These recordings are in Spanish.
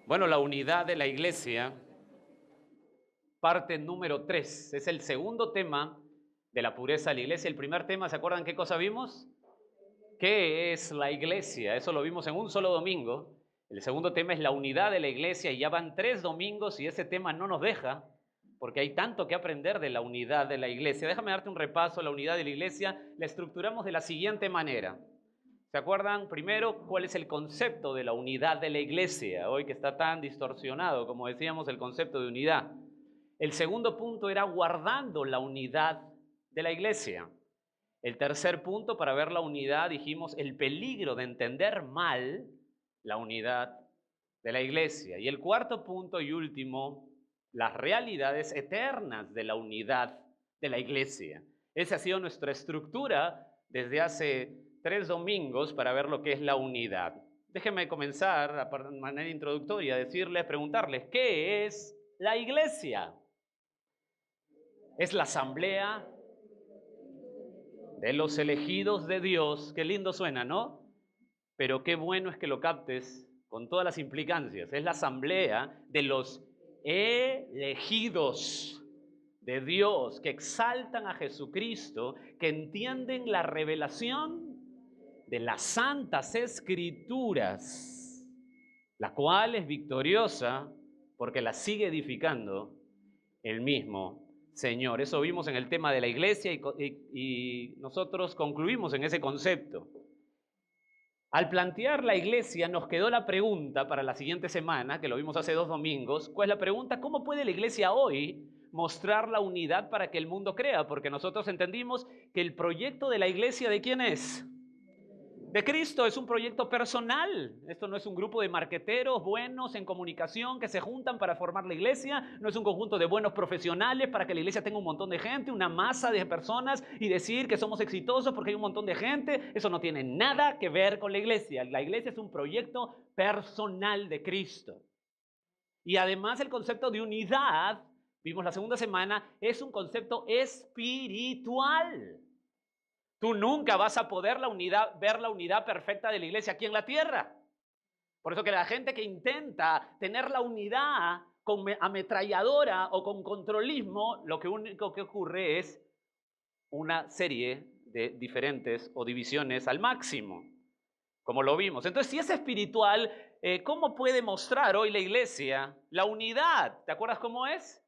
Bueno, la unidad de la iglesia, parte número 3, es el segundo tema de la pureza de la iglesia. El primer tema, ¿se acuerdan qué cosa vimos? ¿Qué es la iglesia? Eso lo vimos en un solo domingo. El segundo tema es la unidad de la iglesia y ya van 3 domingos y ese tema no nos deja porque hay tanto que aprender de la unidad de la iglesia. Déjame darte un repaso. La unidad de la iglesia la estructuramos de la siguiente manera. ¿Se acuerdan? Primero, ¿cuál es el concepto de la unidad de la iglesia? Hoy que está tan distorsionado, como decíamos, el concepto de unidad. El segundo punto era guardando la unidad de la iglesia. El tercer punto, para ver la unidad, dijimos el peligro de entender mal la unidad de la iglesia. Y el cuarto punto y último, las realidades eternas de la unidad de la iglesia. Esa ha sido nuestra estructura desde hace 3 domingos para ver lo que es la unidad. Déjenme comenzar de manera introductoria, preguntarles, ¿qué es la iglesia? Es la asamblea de los elegidos de Dios. Qué lindo suena, ¿no? Pero qué bueno es que lo captes con todas las implicancias. Es la asamblea de los elegidos de Dios que exaltan a Jesucristo, que entienden la revelación de las santas escrituras, la cual es victoriosa porque la sigue edificando el mismo Señor. Eso vimos en el tema de la iglesia y nosotros concluimos en ese concepto. Al plantear la iglesia nos quedó la pregunta para la siguiente semana, que lo vimos hace 2 domingos. ¿Cuál es la pregunta? ¿Cómo puede la iglesia hoy mostrar la unidad para que el mundo crea? Porque nosotros entendimos que el proyecto de la iglesia, ¿de quién es? De Cristo. Es un proyecto personal. Esto no es un grupo de marqueteros buenos en comunicación que se juntan para formar la iglesia. No es un conjunto de buenos profesionales para que la iglesia tenga un montón de gente, una masa de personas y decir que somos exitosos porque hay un montón de gente. Eso no tiene nada que ver con la iglesia. La iglesia es un proyecto personal de Cristo. Y además el concepto de unidad, vimos la segunda semana, es un concepto espiritual. Tú nunca vas a poder ver la unidad perfecta de la iglesia aquí en la tierra. Por eso que la gente que intenta tener la unidad con ametralladora o con controlismo, lo único que ocurre es una serie de diferentes o divisiones al máximo, como lo vimos. Entonces, si es espiritual, ¿cómo puede mostrar hoy la iglesia la unidad? ¿Te acuerdas cómo es?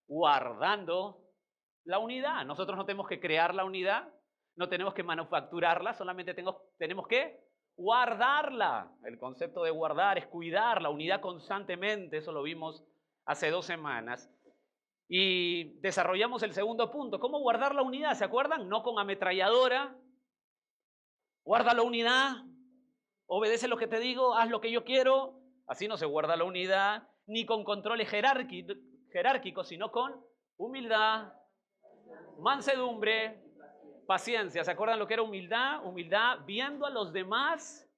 Guardando la unidad. Nosotros no tenemos que crear la unidad. No tenemos que manufacturarla, solamente tenemos que guardarla. El concepto de guardar es cuidar la unidad constantemente, eso lo vimos hace 2 semanas. Y desarrollamos el segundo punto, ¿cómo guardar la unidad? ¿Se acuerdan? No con ametralladora. Guarda la unidad, obedece lo que te digo, haz lo que yo quiero. Así no se guarda la unidad, ni con controles jerárquicos, sino con humildad, mansedumbre, paciencia. ¿Se acuerdan lo que era humildad? Humildad viendo a los demás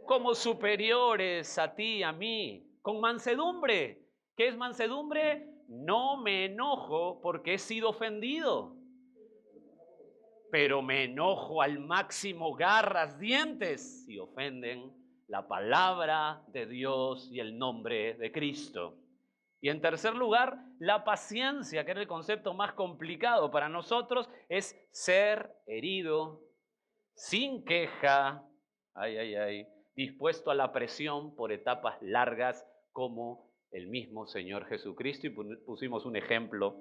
como superiores a ti, a mí. Con mansedumbre. ¿Qué es mansedumbre? No me enojo porque he sido ofendido, pero me enojo al máximo, garras, dientes, si ofenden la palabra de Dios y el nombre de Cristo. Y en tercer lugar, la paciencia, que era el concepto más complicado para nosotros, es ser herido, sin queja, dispuesto a la presión por etapas largas como el mismo Señor Jesucristo, y pusimos un ejemplo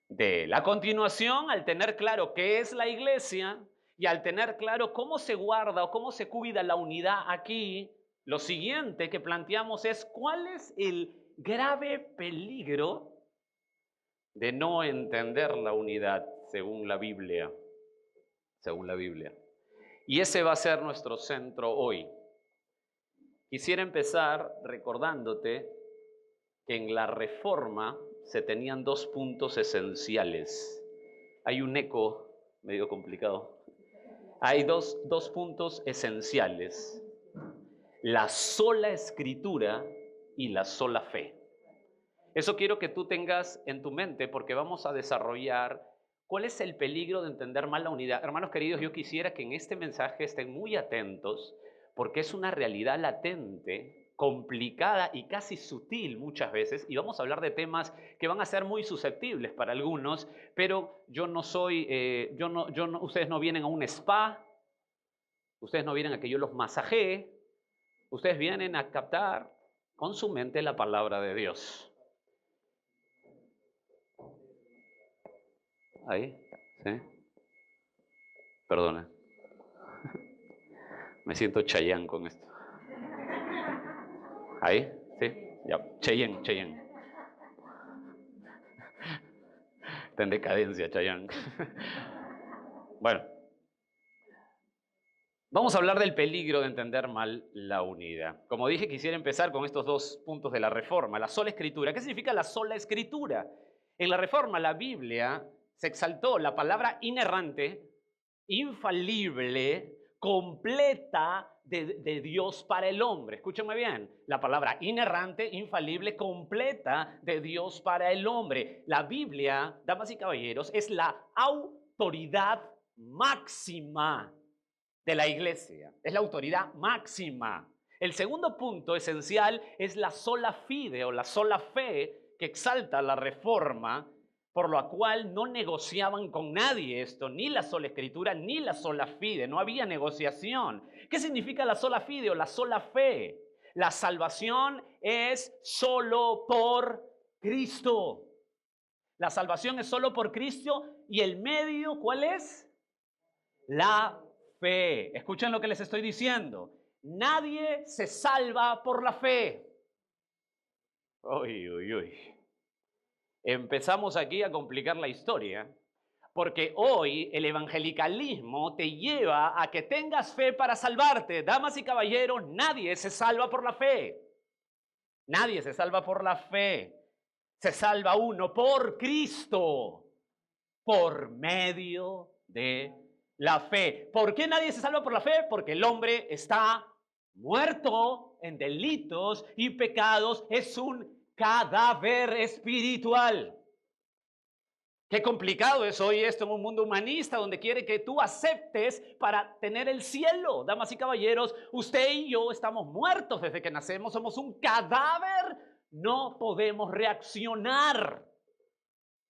de él. A continuación, al tener claro qué es la iglesia y al tener claro cómo se guarda o cómo se cuida la unidad aquí, lo siguiente que planteamos es cuál es el grave peligro de no entender la unidad según la Biblia. Y ese va a ser nuestro centro hoy. Quisiera empezar recordándote que en la Reforma se tenían 2 puntos esenciales. Hay un eco medio complicado. Hay dos puntos esenciales: la sola escritura y la sola fe. Eso quiero que tú tengas en tu mente porque vamos a desarrollar cuál es el peligro de entender mal la unidad. Hermanos queridos, yo quisiera que en este mensaje estén muy atentos porque es una realidad latente, complicada y casi sutil muchas veces, y vamos a hablar de temas que van a ser muy susceptibles para algunos, pero yo no soy, ustedes no vienen a un spa, ustedes no vienen a que yo los masajee, ustedes vienen a captar con su mente la palabra de Dios. Ahí, ¿sí? Perdona. Me siento Chayán con esto. Ahí, ¿sí? Ya, Cheyenne. Está en decadencia, Chayán. Bueno, vamos a hablar del peligro de entender mal la unidad. Como dije, quisiera empezar con estos dos puntos de la Reforma. La sola escritura. ¿Qué significa la sola escritura? En la Reforma, la Biblia, se exaltó la palabra inerrante, infalible, completa de Dios para el hombre. Escúchenme bien, la palabra inerrante, infalible, completa de Dios para el hombre. La Biblia, damas y caballeros, es la autoridad máxima de la iglesia. Es la autoridad máxima. El segundo punto esencial es la sola fide o la sola fe que exalta la Reforma, por lo cual no negociaban con nadie esto, ni la sola escritura, ni la sola fide, no había negociación. ¿Qué significa la sola fide o la sola fe? La salvación es solo por Cristo. La salvación es solo por Cristo y el medio, ¿cuál es? La fe. Escuchen lo que les estoy diciendo. Nadie se salva por la fe. Uy, uy, uy. Empezamos aquí a complicar la historia, porque hoy el evangelicalismo te lleva a que tengas fe para salvarte. Damas y caballeros, nadie se salva por la fe. Nadie se salva por la fe. Se salva uno por Cristo, por medio de la fe. ¿Por qué nadie se salva por la fe? Porque el hombre está muerto en delitos y pecados, es un cadáver espiritual. Qué complicado es hoy esto en un mundo humanista donde quiere que tú aceptes para tener el cielo. Damas y caballeros, usted y yo estamos muertos desde que nacemos, somos un cadáver, no podemos reaccionar.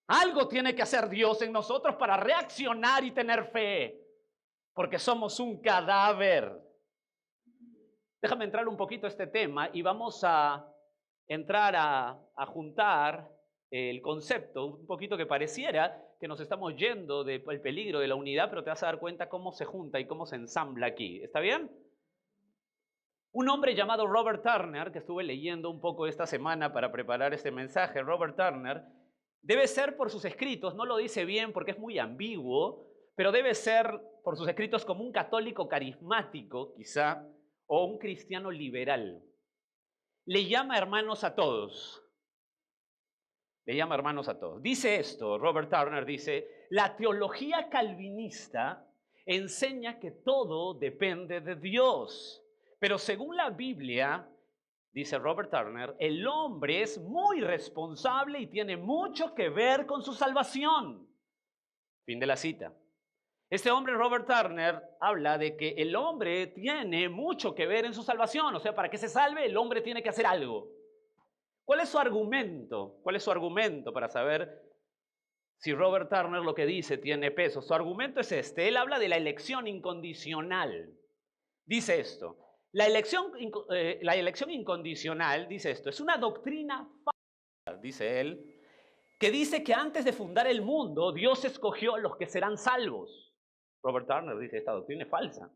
Algo tiene que hacer Dios en nosotros para reaccionar y tener fe, porque somos un cadáver. Déjame entrar un poquito a este tema y vamos a entrar a juntar el concepto, un poquito que pareciera que nos estamos yendo del peligro de la unidad, pero te vas a dar cuenta cómo se junta y cómo se ensambla aquí. ¿Está bien? Un hombre llamado Robert Turner, que estuve leyendo un poco esta semana para preparar este mensaje, Robert Turner, debe ser por sus escritos, no lo dice bien porque es muy ambiguo, pero debe ser por sus escritos como un católico carismático, quizá, o un cristiano liberal. Le llama hermanos a todos. Le llama hermanos a todos. Dice esto, Robert Turner dice, la teología calvinista enseña que todo depende de Dios. Pero según la Biblia, dice Robert Turner, el hombre es muy responsable y tiene mucho que ver con su salvación. Fin de la cita. Este hombre, Robert Turner, habla de que el hombre tiene mucho que ver en su salvación. O sea, para que se salve, el hombre tiene que hacer algo. ¿Cuál es su argumento? ¿Cuál es su argumento para saber si Robert Turner lo que dice tiene peso? Su argumento es este. Él habla de la elección incondicional. Dice esto. La elección incondicional, dice esto, es una doctrina falsa, dice él, que dice que antes de fundar el mundo, Dios escogió a los que serán salvos. Robert Turner dice, esta doctrina es falsa.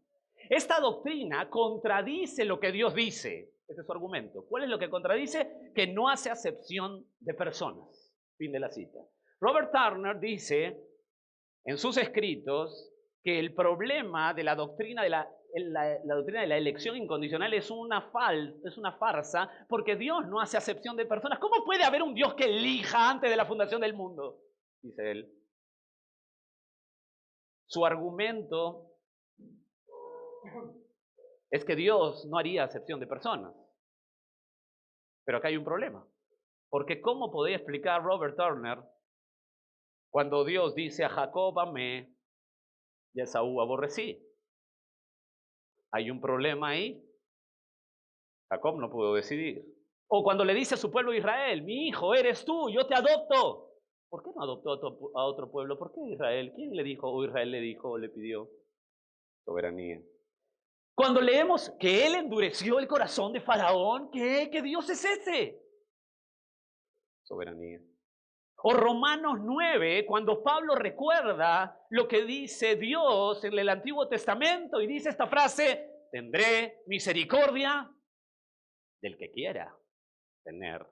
Esta doctrina contradice lo que Dios dice. Ese es su argumento. ¿Cuál es lo que contradice? Que no hace acepción de personas. Fin de la cita. Robert Turner dice en sus escritos que el problema de la doctrina de la doctrina de la elección incondicional es una farsa, porque Dios no hace acepción de personas. ¿Cómo puede haber un Dios que elija antes de la fundación del mundo? Dice él. Su argumento es que Dios no haría acepción de personas. Pero acá hay un problema. Porque ¿cómo podía explicar Robert Turner cuando Dios dice a Jacob amé y a Esaú aborrecí? Hay un problema ahí. Jacob no pudo decidir. O cuando le dice a su pueblo Israel, mi hijo eres tú, yo te adopto. ¿Por qué no adoptó a otro pueblo? ¿Por qué Israel? ¿Quién le dijo o Israel le dijo o le pidió soberanía? Cuando leemos que él endureció el corazón de Faraón, ¿qué Dios es ese? Soberanía. O Romanos 9, cuando Pablo recuerda lo que dice Dios en el Antiguo Testamento y dice esta frase, tendré misericordia del que quiera tener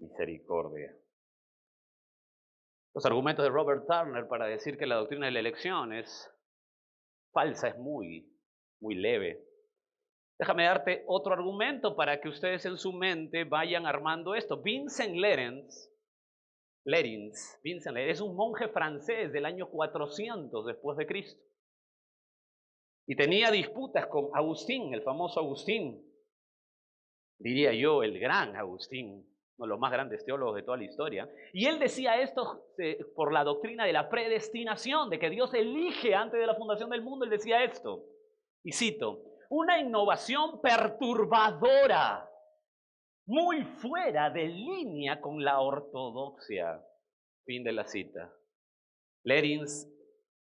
misericordia. Los argumentos de Robert Turner para decir que la doctrina de la elección es falsa es muy leve. Déjame darte otro argumento para que ustedes en su mente vayan armando esto. Vincent Lerins es un monje francés del año 400 después de Cristo. Y tenía disputas con Agustín, el famoso Agustín. Diría yo, el gran Agustín, uno de los más grandes teólogos de toda la historia. Y él decía esto por la doctrina de la predestinación, de que Dios elige antes de la fundación del mundo. Él decía esto, y cito, una innovación perturbadora, muy fuera de línea con la ortodoxia. Fin de la cita. Lerins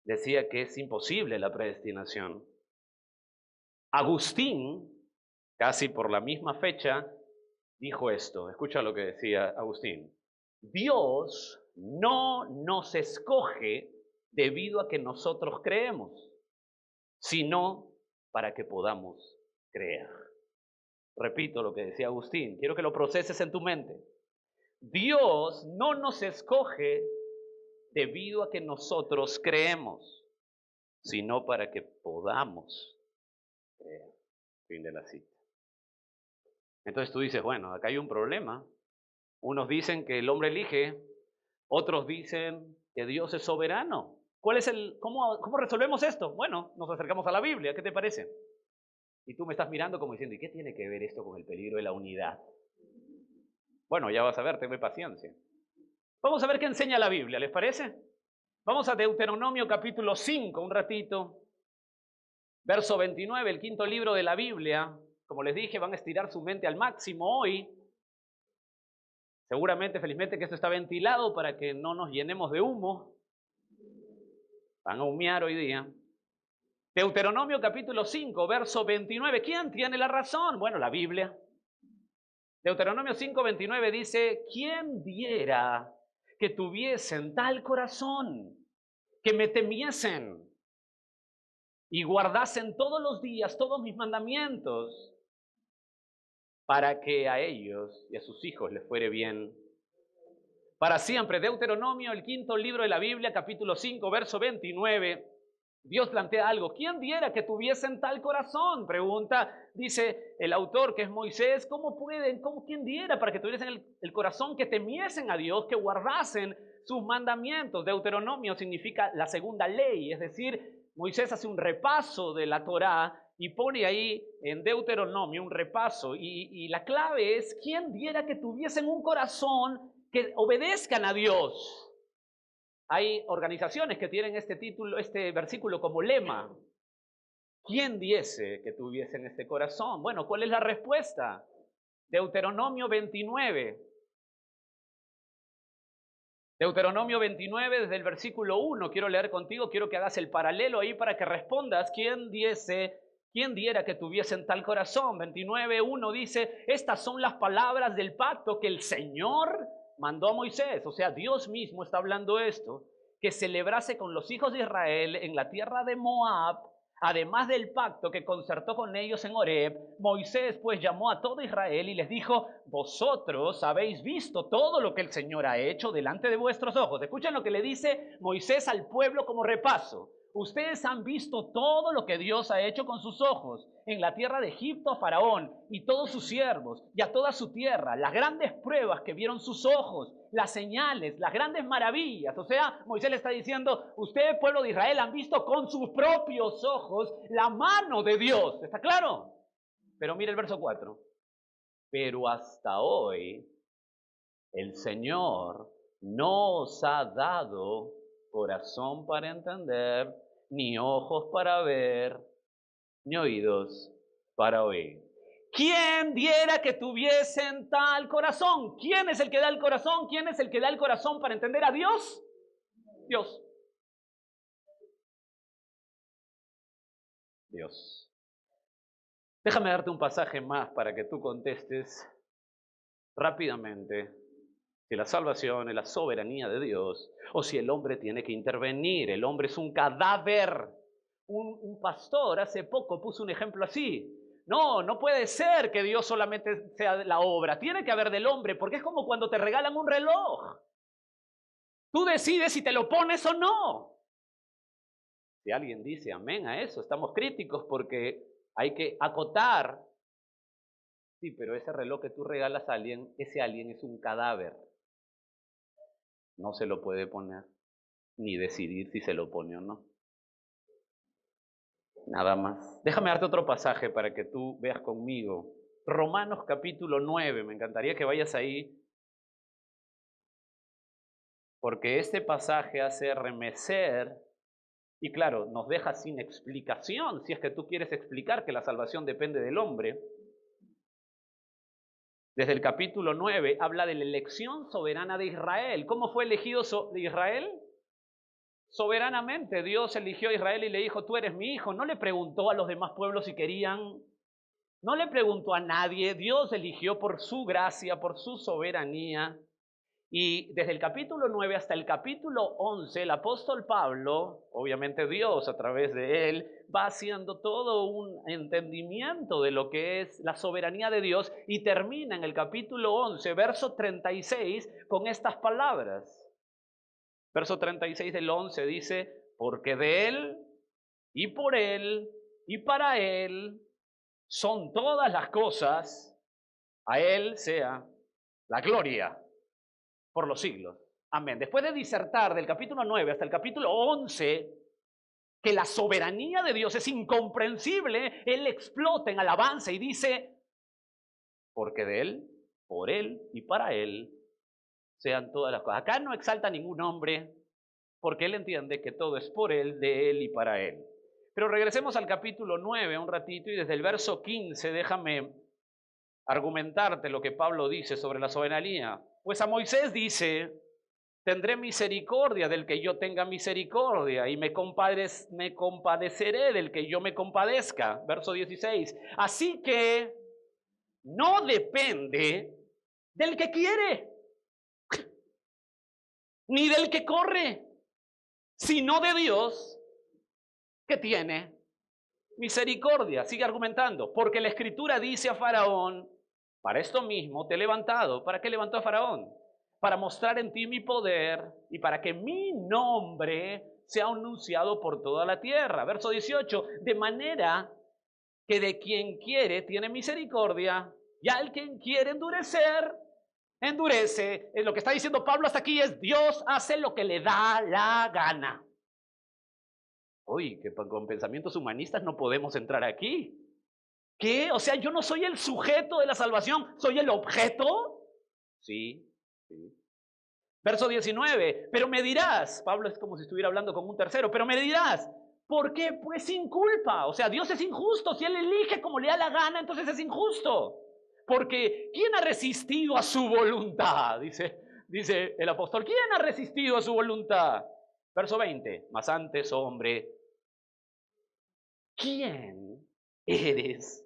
decía que es imposible la predestinación. Agustín, casi por la misma fecha, dijo esto. Escucha lo que decía Agustín. Dios no nos escoge debido a que nosotros creemos, sino para que podamos creer. Repito lo que decía Agustín. Quiero que lo proceses en tu mente. Dios no nos escoge debido a que nosotros creemos, sino para que podamos creer. Fin de la cita. Entonces tú dices, bueno, acá hay un problema. Unos dicen que el hombre elige, otros dicen que Dios es soberano. ¿Cómo resolvemos esto? Bueno, nos acercamos a la Biblia, ¿qué te parece? Y tú me estás mirando como diciendo, ¿y qué tiene que ver esto con el peligro de la unidad? Bueno, ya vas a ver, tenme paciencia. Vamos a ver qué enseña la Biblia, ¿les parece? Vamos a Deuteronomio capítulo 5, un ratito. Verso 29, el quinto libro de la Biblia. Como les dije, van a estirar su mente al máximo hoy. Seguramente, felizmente, que esto está ventilado para que no nos llenemos de humo. Van a humear hoy día. Deuteronomio capítulo 5, verso 29. ¿Quién tiene la razón? Bueno, la Biblia. Deuteronomio 5, 29 dice, ¿quién diera que tuviesen tal corazón, que me temiesen y guardasen todos los días todos mis mandamientos, para que a ellos y a sus hijos les fuere bien para siempre? Deuteronomio, el quinto libro de la Biblia, capítulo 5, verso 29. Dios plantea algo. ¿Quién diera que tuviesen tal corazón? Pregunta, dice el autor, que es Moisés. ¿Quién diera para que tuviesen el corazón, que temiesen a Dios, que guardasen sus mandamientos? Deuteronomio significa la segunda ley, es decir, Moisés hace un repaso de la Torá y pone ahí en Deuteronomio un repaso. Y la clave es, ¿quién diera que tuviesen un corazón que obedezcan a Dios? Hay organizaciones que tienen este versículo como lema. ¿Quién diese que tuviesen este corazón? Bueno, ¿cuál es la respuesta? Deuteronomio 29. Deuteronomio 29, desde el versículo 1, quiero leer contigo, quiero que hagas el paralelo ahí para que respondas. ¿Quién diera que tuviesen tal corazón? 29:1 dice, estas son las palabras del pacto que el Señor mandó a Moisés, o sea, Dios mismo está hablando esto, que celebrase con los hijos de Israel en la tierra de Moab, además del pacto que concertó con ellos en Horeb. Moisés pues llamó a todo Israel y les dijo, vosotros habéis visto todo lo que el Señor ha hecho delante de vuestros ojos. Escuchen lo que le dice Moisés al pueblo como repaso. Ustedes han visto todo lo que Dios ha hecho con sus ojos en la tierra de Egipto a Faraón y todos sus siervos y a toda su tierra, las grandes pruebas que vieron sus ojos, las señales, las grandes maravillas. O sea, Moisés le está diciendo, ustedes, pueblo de Israel, han visto con sus propios ojos la mano de Dios. ¿Está claro? Pero mire el verso 4. Pero hasta hoy El Señor no os ha dado corazón para entender, ni ojos para ver, ni oídos para oír. ¿Quién diera que tuviesen tal corazón? ¿Quién es el que da el corazón? ¿Quién es el que da el corazón para entender a Dios? Dios. Dios. Déjame darte un pasaje más para que tú contestes rápidamente si la salvación es la soberanía de Dios o si el hombre tiene que intervenir. El hombre es un cadáver. Un pastor hace poco puso un ejemplo así. No, no puede ser que Dios solamente sea la obra. Tiene que haber del hombre, porque es como cuando te regalan un reloj. Tú decides si te lo pones o no. Si alguien dice amén a eso, estamos críticos porque hay que acotar. Sí, pero ese reloj que tú regalas a alguien, ese alguien es un cadáver. No se lo puede poner, ni decidir si se lo pone o no. Nada más. Déjame darte otro pasaje para que tú veas conmigo. Romanos capítulo 9, me encantaría que vayas ahí, porque este pasaje hace remecer, y claro, nos deja sin explicación, si es que tú quieres explicar que la salvación depende del hombre. Desde el capítulo 9 habla de la elección soberana de Israel. ¿Cómo fue elegido de Israel? Soberanamente. Dios eligió a Israel y le dijo, tú eres mi hijo. No le preguntó a los demás pueblos si querían. No le preguntó a nadie. Dios eligió por su gracia, por su soberanía. Y desde el capítulo 9 hasta el capítulo 11, el apóstol Pablo, obviamente Dios a través de él, va haciendo todo un entendimiento de lo que es la soberanía de Dios y termina en el capítulo 11, verso 36, con estas palabras. Verso 36 del 11 dice, porque de él y por él y para él son todas las cosas, a él sea la gloria por los siglos. Amén. Después de disertar del capítulo 9 hasta el capítulo 11, que la soberanía de Dios es incomprensible, él explota en alabanza y dice, porque de él, por él y para él sean todas las cosas. Acá no exalta ningún hombre, porque él entiende que todo es por él, de él y para él. Pero regresemos al capítulo 9 un ratito y desde el verso 15 déjame argumentarte lo que Pablo dice sobre la soberanía. Pues a Moisés dice, tendré misericordia del que yo tenga misericordia y me compadeceré del que yo me compadezca. Verso 16. Así que no depende del que quiere, ni del que corre, sino de Dios que tiene misericordia. Sigue argumentando, porque la Escritura dice a Faraón, para esto mismo te he levantado. ¿Para qué levantó a Faraón? Para mostrar en ti mi poder y para que mi nombre sea anunciado por toda la tierra. Verso 18, de manera que de quien quiere tiene misericordia y al quien quiere endurecer, endurece. Lo que está diciendo Pablo hasta aquí es Dios hace lo que le da la gana. Uy, que con pensamientos humanistas no podemos entrar aquí. ¿Qué? O sea, yo no soy el sujeto de la salvación, ¿soy el objeto? Sí, sí. Verso 19, pero me dirás, Pablo es como si estuviera hablando con un tercero, pero me dirás, ¿por qué? Pues sin culpa. O sea, Dios es injusto, si Él elige como le da la gana, entonces es injusto. Porque ¿quién ha resistido a su voluntad? Dice el apóstol, ¿quién ha resistido a su voluntad? Verso 20, mas antes, hombre, ¿quién eres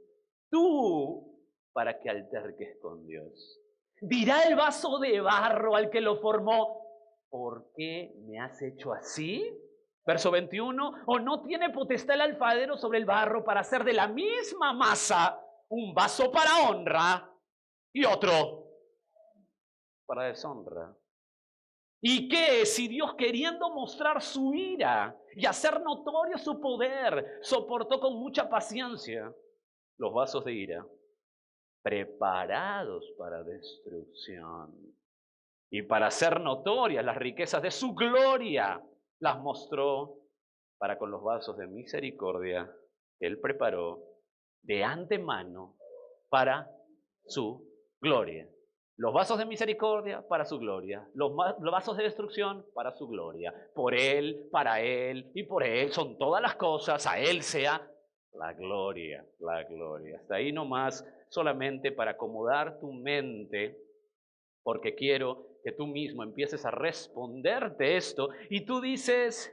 tú para que alterques con Dios? Dirá el vaso de barro al que lo formó, ¿por qué me has hecho así? Verso 21, ¿o no tiene potestad el alfarero sobre el barro para hacer de la misma masa un vaso para honra y otro para deshonra? ¿Y qué si Dios, queriendo mostrar su ira y hacer notorio su poder, soportó con mucha paciencia los vasos de ira preparados para destrucción y para hacer notorias las riquezas de su gloria, las mostró para con los vasos de misericordia que Él preparó de antemano para su gloria? Los vasos de misericordia para su gloria, los vasos de destrucción para su gloria. Por Él, para Él y por Él son todas las cosas, a Él sea la gloria, la gloria. Hasta ahí nomás, solamente para acomodar tu mente, porque quiero que tú mismo empieces a responderte esto. Y tú dices,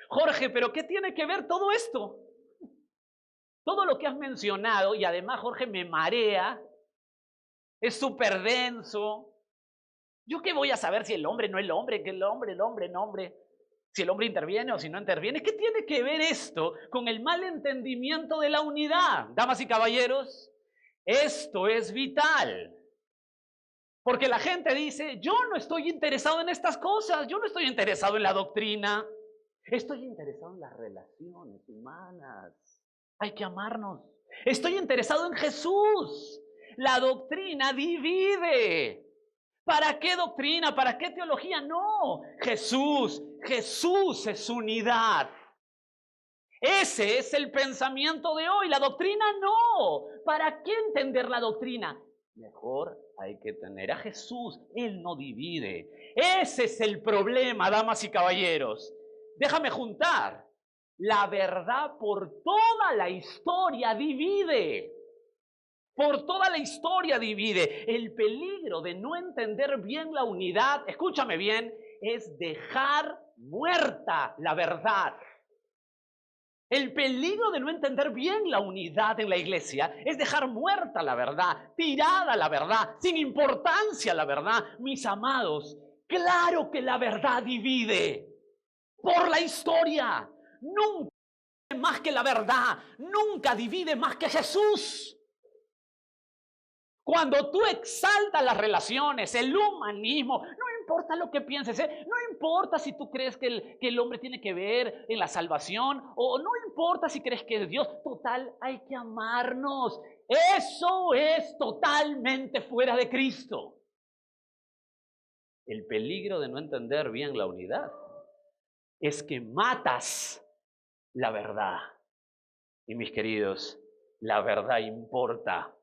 Jorge, ¿pero qué tiene que ver todo esto? Todo lo que has mencionado, y además, Jorge, me marea, es súper denso. ¿Yo qué voy a saber si el hombre no el hombre, que el hombre, si el hombre interviene o si no interviene? ¿Qué tiene que ver esto con el mal entendimiento de la unidad? Damas y caballeros, esto es vital. Porque la gente dice, yo no estoy interesado en estas cosas, yo no estoy interesado en la doctrina, estoy interesado en las relaciones humanas. Hay que amarnos. Estoy interesado en Jesús. La doctrina divide. ¿Para qué doctrina? ¿Para qué teología? No. Jesús es unidad. Ese es el pensamiento de hoy. La doctrina no. ¿Para qué entender la doctrina? Mejor hay que tener a Jesús. Él no divide. Ese es el problema, damas y caballeros. Déjame juntar. La verdad por toda la historia divide. Por toda la historia divide. El peligro de no entender bien la unidad, escúchame bien, es dejar muerta la verdad. El peligro de no entender bien la unidad en la iglesia es dejar muerta la verdad, tirada la verdad, sin importancia la verdad. Mis amados, claro que la verdad divide. Por la historia, nunca divide más que la verdad, nunca divide más que Jesús. Cuando tú exaltas las relaciones, el humanismo, no importa lo que pienses, no importa si tú crees que el hombre tiene que ver en la salvación, o no importa si crees que es Dios, total, hay que amarnos. Eso es totalmente fuera de Cristo. El peligro de no entender bien la unidad es que matas la verdad. Y mis queridos, la verdad importa.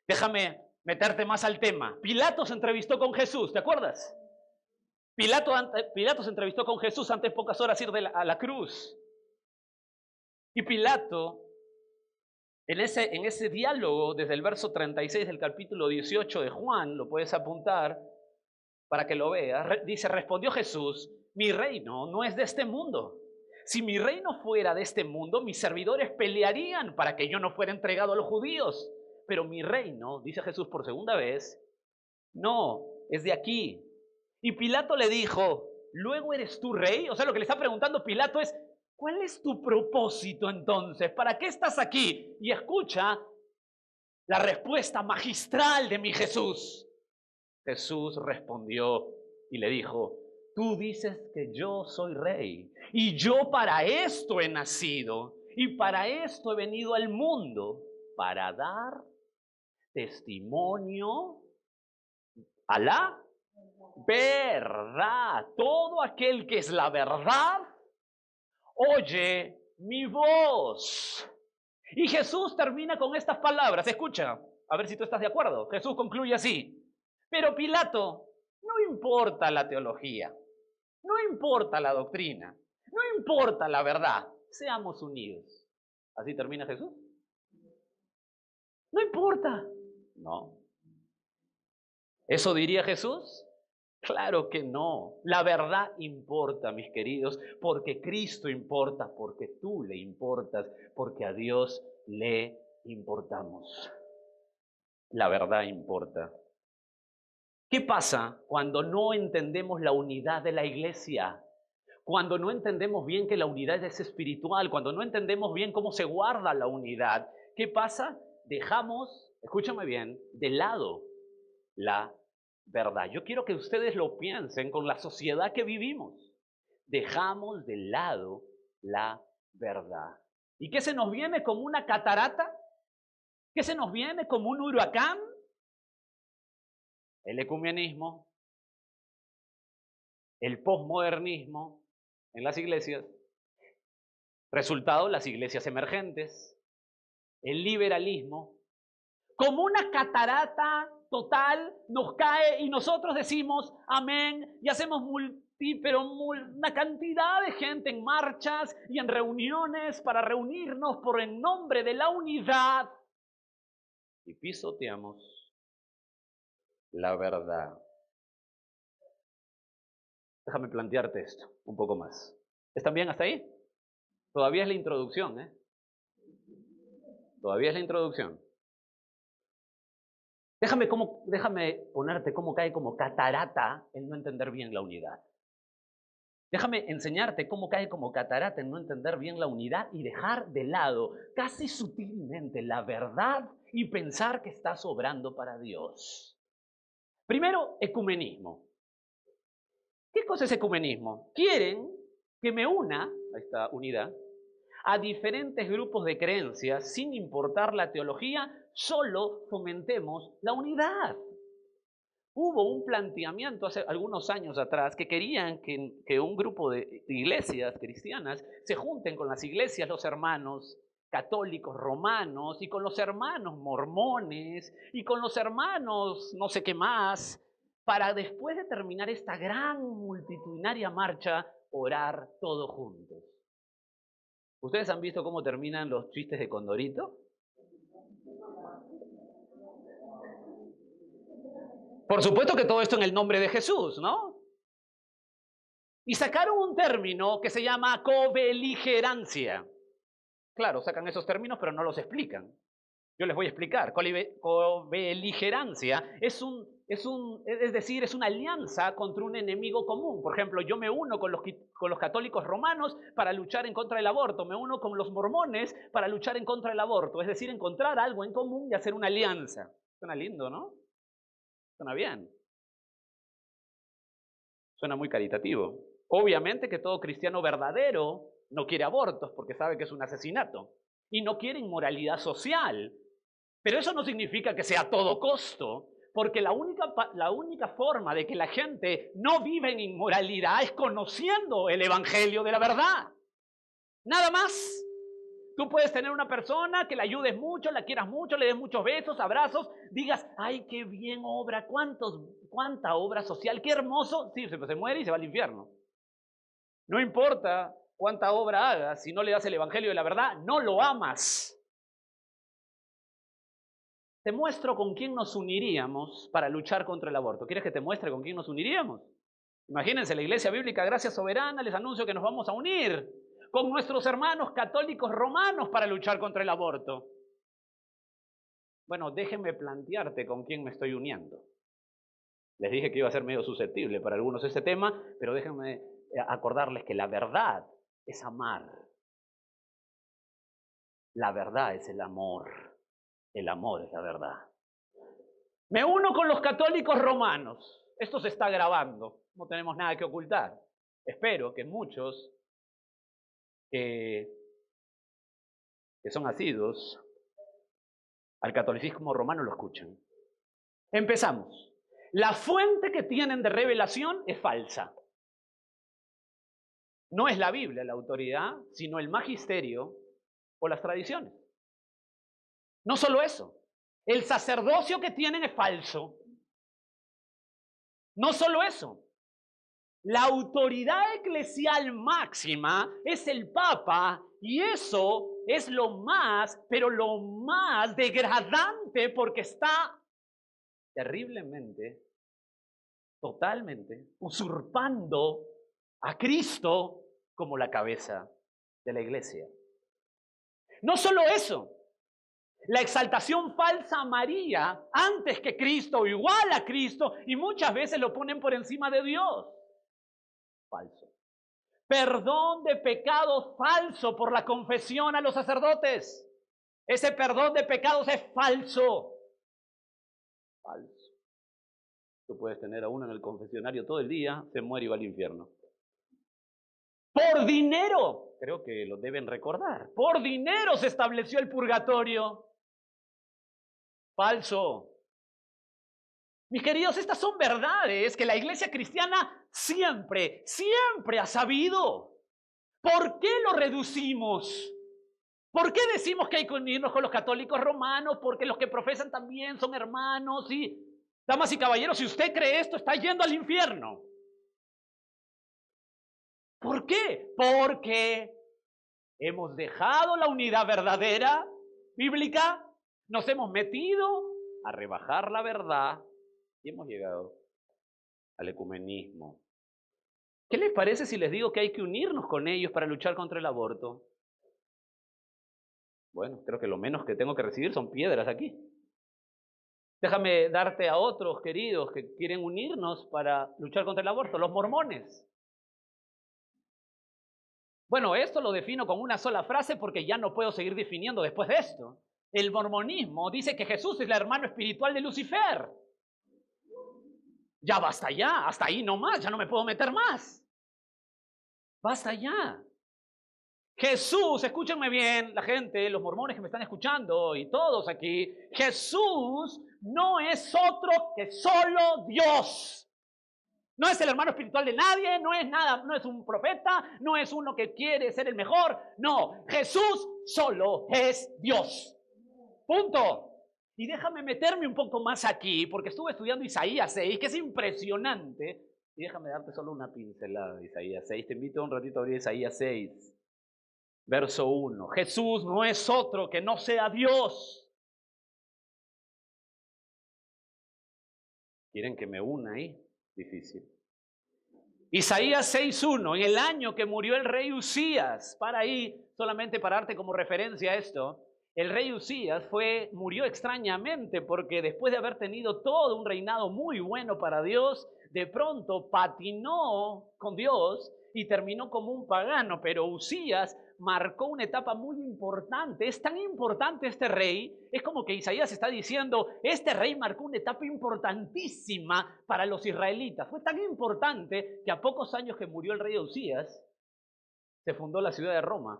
Déjame meterte más al tema. Pilato se entrevistó con Jesús, ¿te acuerdas? Pilato se entrevistó con Jesús antes de pocas horas ir a la cruz. Y Pilato, en ese diálogo, desde el verso 36 del capítulo 18 de Juan, lo puedes apuntar para que lo veas, dice, respondió Jesús, mi reino no es de este mundo. Si mi reino fuera de este mundo, mis servidores pelearían para que yo no fuera entregado a los judíos. Pero mi reino, dice Jesús por segunda vez, no, es de aquí. Y Pilato le dijo, ¿luego eres tú rey? O sea, lo que le está preguntando Pilato es, ¿cuál es tu propósito entonces? ¿Para qué estás aquí? Y escucha la respuesta magistral de mi Jesús. Jesús respondió y le dijo, tú dices que yo soy rey y yo para esto he nacido y para esto he venido al mundo, para dar testimonio a la verdad. Todo aquel que es la verdad, oye mi voz. Y Jesús termina con estas palabras. Escucha, a ver si tú estás de acuerdo. Jesús concluye así. Pero Pilato, no importa la teología, no importa la doctrina, no importa la verdad. Seamos unidos. ¿Así termina Jesús? No importa. No. ¿Eso diría Jesús? Claro que no. La verdad importa, mis queridos, porque Cristo importa, porque tú le importas, porque a Dios le importamos. La verdad importa. ¿Qué pasa cuando no entendemos la unidad de la iglesia? Cuando no entendemos bien que la unidad es espiritual, cuando no entendemos bien cómo se guarda la unidad, ¿qué pasa? Dejamos, escúchame bien, de lado la verdad. Yo quiero que ustedes lo piensen con la sociedad que vivimos. Dejamos de lado la verdad. ¿Y qué se nos viene como una catarata? ¿Qué se nos viene como un huracán? El ecumenismo, el posmodernismo en las iglesias, resultado, las iglesias emergentes, el liberalismo, como una catarata total nos cae y nosotros decimos amén y hacemos una cantidad de gente en marchas y en reuniones para reunirnos por en nombre de la unidad y pisoteamos la verdad. Déjame plantearte esto un poco más. ¿Están bien hasta ahí? Todavía es la introducción, ¿eh? Todavía es la introducción. Déjame ponerte cómo cae como catarata el no entender bien la unidad. Déjame enseñarte cómo cae como catarata el no entender bien la unidad y dejar de lado casi sutilmente la verdad y pensar que está sobrando para Dios. Primero, ecumenismo. ¿Qué cosa es ecumenismo? Quieren que me una, a esta unidad, a diferentes grupos de creencias, sin importar la teología, solo fomentemos la unidad. Hubo un planteamiento hace algunos años atrás que querían que un grupo de iglesias cristianas se junten con las iglesias, los hermanos católicos romanos y con los hermanos mormones y con los hermanos no sé qué más, para después de terminar esta gran multitudinaria marcha, orar todos juntos. ¿Ustedes han visto cómo terminan los chistes de Condorito? Por supuesto que todo esto en el nombre de Jesús, ¿no? Y sacaron un término que se llama cobeligerancia. Claro, sacan esos términos, pero no los explican. Yo les voy a explicar. Cobeligerancia es decir, es una alianza contra un enemigo común. Por ejemplo, yo me uno con los católicos romanos para luchar en contra del aborto, me uno con los mormones para luchar en contra del aborto. Es decir, encontrar algo en común y hacer una alianza. Suena lindo, ¿no? Suena bien. Suena muy caritativo. Obviamente que todo cristiano verdadero no quiere abortos porque sabe que es un asesinato. Y no quiere inmoralidad social. Pero eso no significa que sea a todo costo. Porque la única forma de que la gente no viva en inmoralidad es conociendo el evangelio de la verdad. Nada más. Tú puedes tener una persona que la ayudes mucho, la quieras mucho, le des muchos besos, abrazos, digas, ay, qué bien obra, cuánta obra social, qué hermoso. Sí, se muere y se va al infierno. No importa cuánta obra hagas, si no le das el evangelio de la verdad, no lo amas. Te muestro con quién nos uniríamos para luchar contra el aborto. ¿Quieres que te muestre con quién nos uniríamos? Imagínense, la Iglesia Bíblica Gracia Soberana, les anuncio que nos vamos a unir con nuestros hermanos católicos romanos para luchar contra el aborto. Bueno, déjenme plantearte con quién me estoy uniendo. Les dije que iba a ser medio susceptible para algunos este tema, pero déjenme acordarles que la verdad es amar. La verdad es el amor. El amor es la verdad. Me uno con los católicos romanos. Esto se está grabando. No tenemos nada que ocultar. Espero que muchos que son asiduos al catolicismo romano lo escuchen. Empezamos. La fuente que tienen de revelación es falsa. No es la Biblia la autoridad, sino el magisterio o las tradiciones. No solo eso, el sacerdocio que tienen es falso. No solo eso, la autoridad eclesial máxima es el Papa y eso es lo más, pero lo más degradante porque está terriblemente, totalmente usurpando a Cristo como la cabeza de la iglesia. No solo eso, la exaltación falsa a María antes que Cristo o igual a Cristo y muchas veces lo ponen por encima de Dios. Falso. Perdón de pecados falso por la confesión a los sacerdotes. Ese perdón de pecados es falso. Falso. Tú puedes tener a uno en el confesionario todo el día, se muere y va al infierno. Por dinero, creo que lo deben recordar, por dinero se estableció el purgatorio. Falso. Mis queridos, estas son verdades que la iglesia cristiana siempre ha sabido. ¿Por qué lo reducimos? ¿Por qué decimos que hay que unirnos con los católicos romanos? Porque los que profesan también son hermanos y Damas y caballeros, si usted cree esto, está yendo al infierno. ¿Por qué? Porque hemos dejado la unidad verdadera bíblica, nos hemos metido a rebajar la verdad y hemos llegado al ecumenismo. ¿Qué les parece si les digo que hay que unirnos con ellos para luchar contra el aborto? Bueno, creo que lo menos que tengo que recibir son piedras aquí. Déjame darte a otros queridos que quieren unirnos para luchar contra el aborto, los mormones. Bueno, esto lo defino con una sola frase porque ya no puedo seguir definiendo después de esto. El mormonismo dice que Jesús es el hermano espiritual de Lucifer. Ya basta ya, hasta ahí no más, ya no me puedo meter más. Basta ya. Jesús, escúchenme bien, la gente, los mormones que me están escuchando y todos aquí, Jesús no es otro que solo Dios. No es el hermano espiritual de nadie, no es nada, no es un profeta, no es uno que quiere ser el mejor. No, Jesús solo es Dios. Punto. Y déjame meterme un poco más aquí, porque estuve estudiando Isaías 6, que es impresionante. Y déjame darte solo una pincelada de Isaías 6. Te invito un ratito a abrir Isaías 6, verso 1. Jesús no es otro que no sea Dios. ¿Quieren que me una ahí? Difícil. Isaías 6:1, en el año que murió el rey Usías, para ahí, solamente para darte como referencia a esto, el rey Usías murió extrañamente porque después de haber tenido todo un reinado muy bueno para Dios, de pronto patinó con Dios y terminó como un pagano, pero Usías marcó una etapa muy importante. Es tan importante este rey, es como que Isaías está diciendo, este rey marcó una etapa importantísima para los israelitas. Fue tan importante que a pocos años que murió el rey Usías, se fundó la ciudad de Roma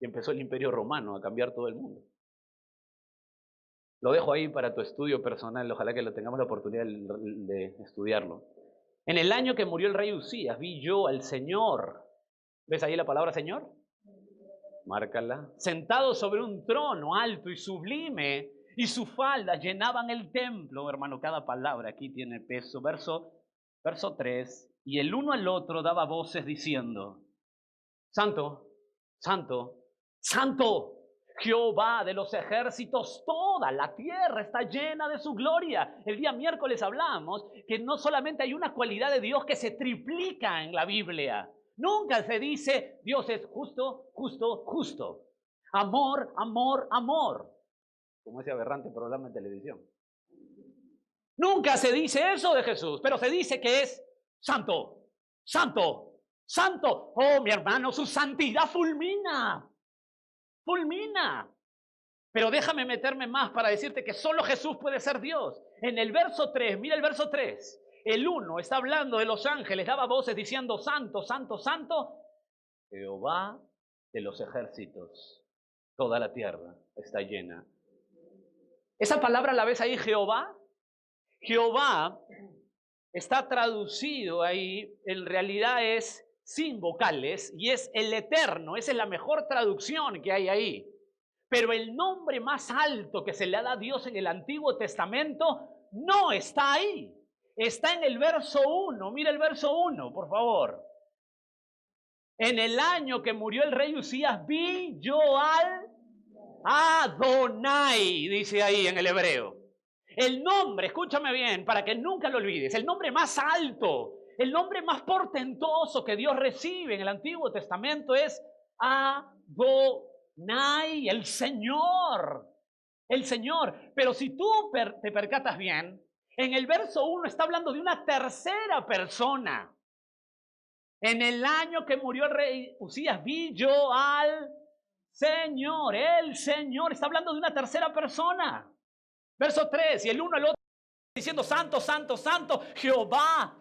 y empezó el imperio romano a cambiar todo el mundo. Lo dejo ahí para tu estudio personal, ojalá que lo tengamos la oportunidad de estudiarlo. En el año que murió el rey Usías, vi yo al Señor. ¿Ves ahí la palabra Señor? Márcala. Sentado sobre un trono alto y sublime, y sus faldas llenaban el templo. Hermano, cada palabra aquí tiene peso. Verso 3. Y el uno al otro daba voces diciendo, Santo, Santo, Santo, Jehová de los ejércitos, toda la tierra está llena de su gloria. El día miércoles hablamos que no solamente hay una cualidad de Dios que se triplica en la Biblia. Nunca se dice Dios es justo, justo, justo. Amor, amor, amor. Como ese aberrante programa de televisión. Nunca se dice eso de Jesús, pero se dice que es santo, santo, santo. Oh, mi hermano, su santidad fulmina. Fulmina. Pero déjame meterme más para decirte que solo Jesús puede ser Dios. En el verso 3, mira el verso 3. El 1 está hablando de los ángeles, daba voces diciendo, Santo, Santo, Santo, Jehová de los ejércitos. Toda la tierra está llena. Esa palabra la ves ahí, Jehová. Jehová está traducido ahí, en realidad es sin vocales y es el eterno. Esa es la mejor traducción que hay ahí. Pero el nombre más alto que se le da a Dios en el Antiguo Testamento no está ahí. Está en el verso 1. Mira el verso 1, por favor. En el año que murió el rey Usías, vi yo al Adonai, dice ahí en el hebreo. El nombre, escúchame bien, para que nunca lo olvides, el nombre más alto, el nombre más portentoso que Dios recibe en el Antiguo Testamento es Adonai, el Señor. El Señor. Pero si tú te percatas bien, en el verso 1 está hablando de una tercera persona. En el año que murió el rey Usías, vi yo al Señor, el Señor. Está hablando de una tercera persona. Verso 3, y el uno al otro diciendo, Santo, Santo, Santo, Jehová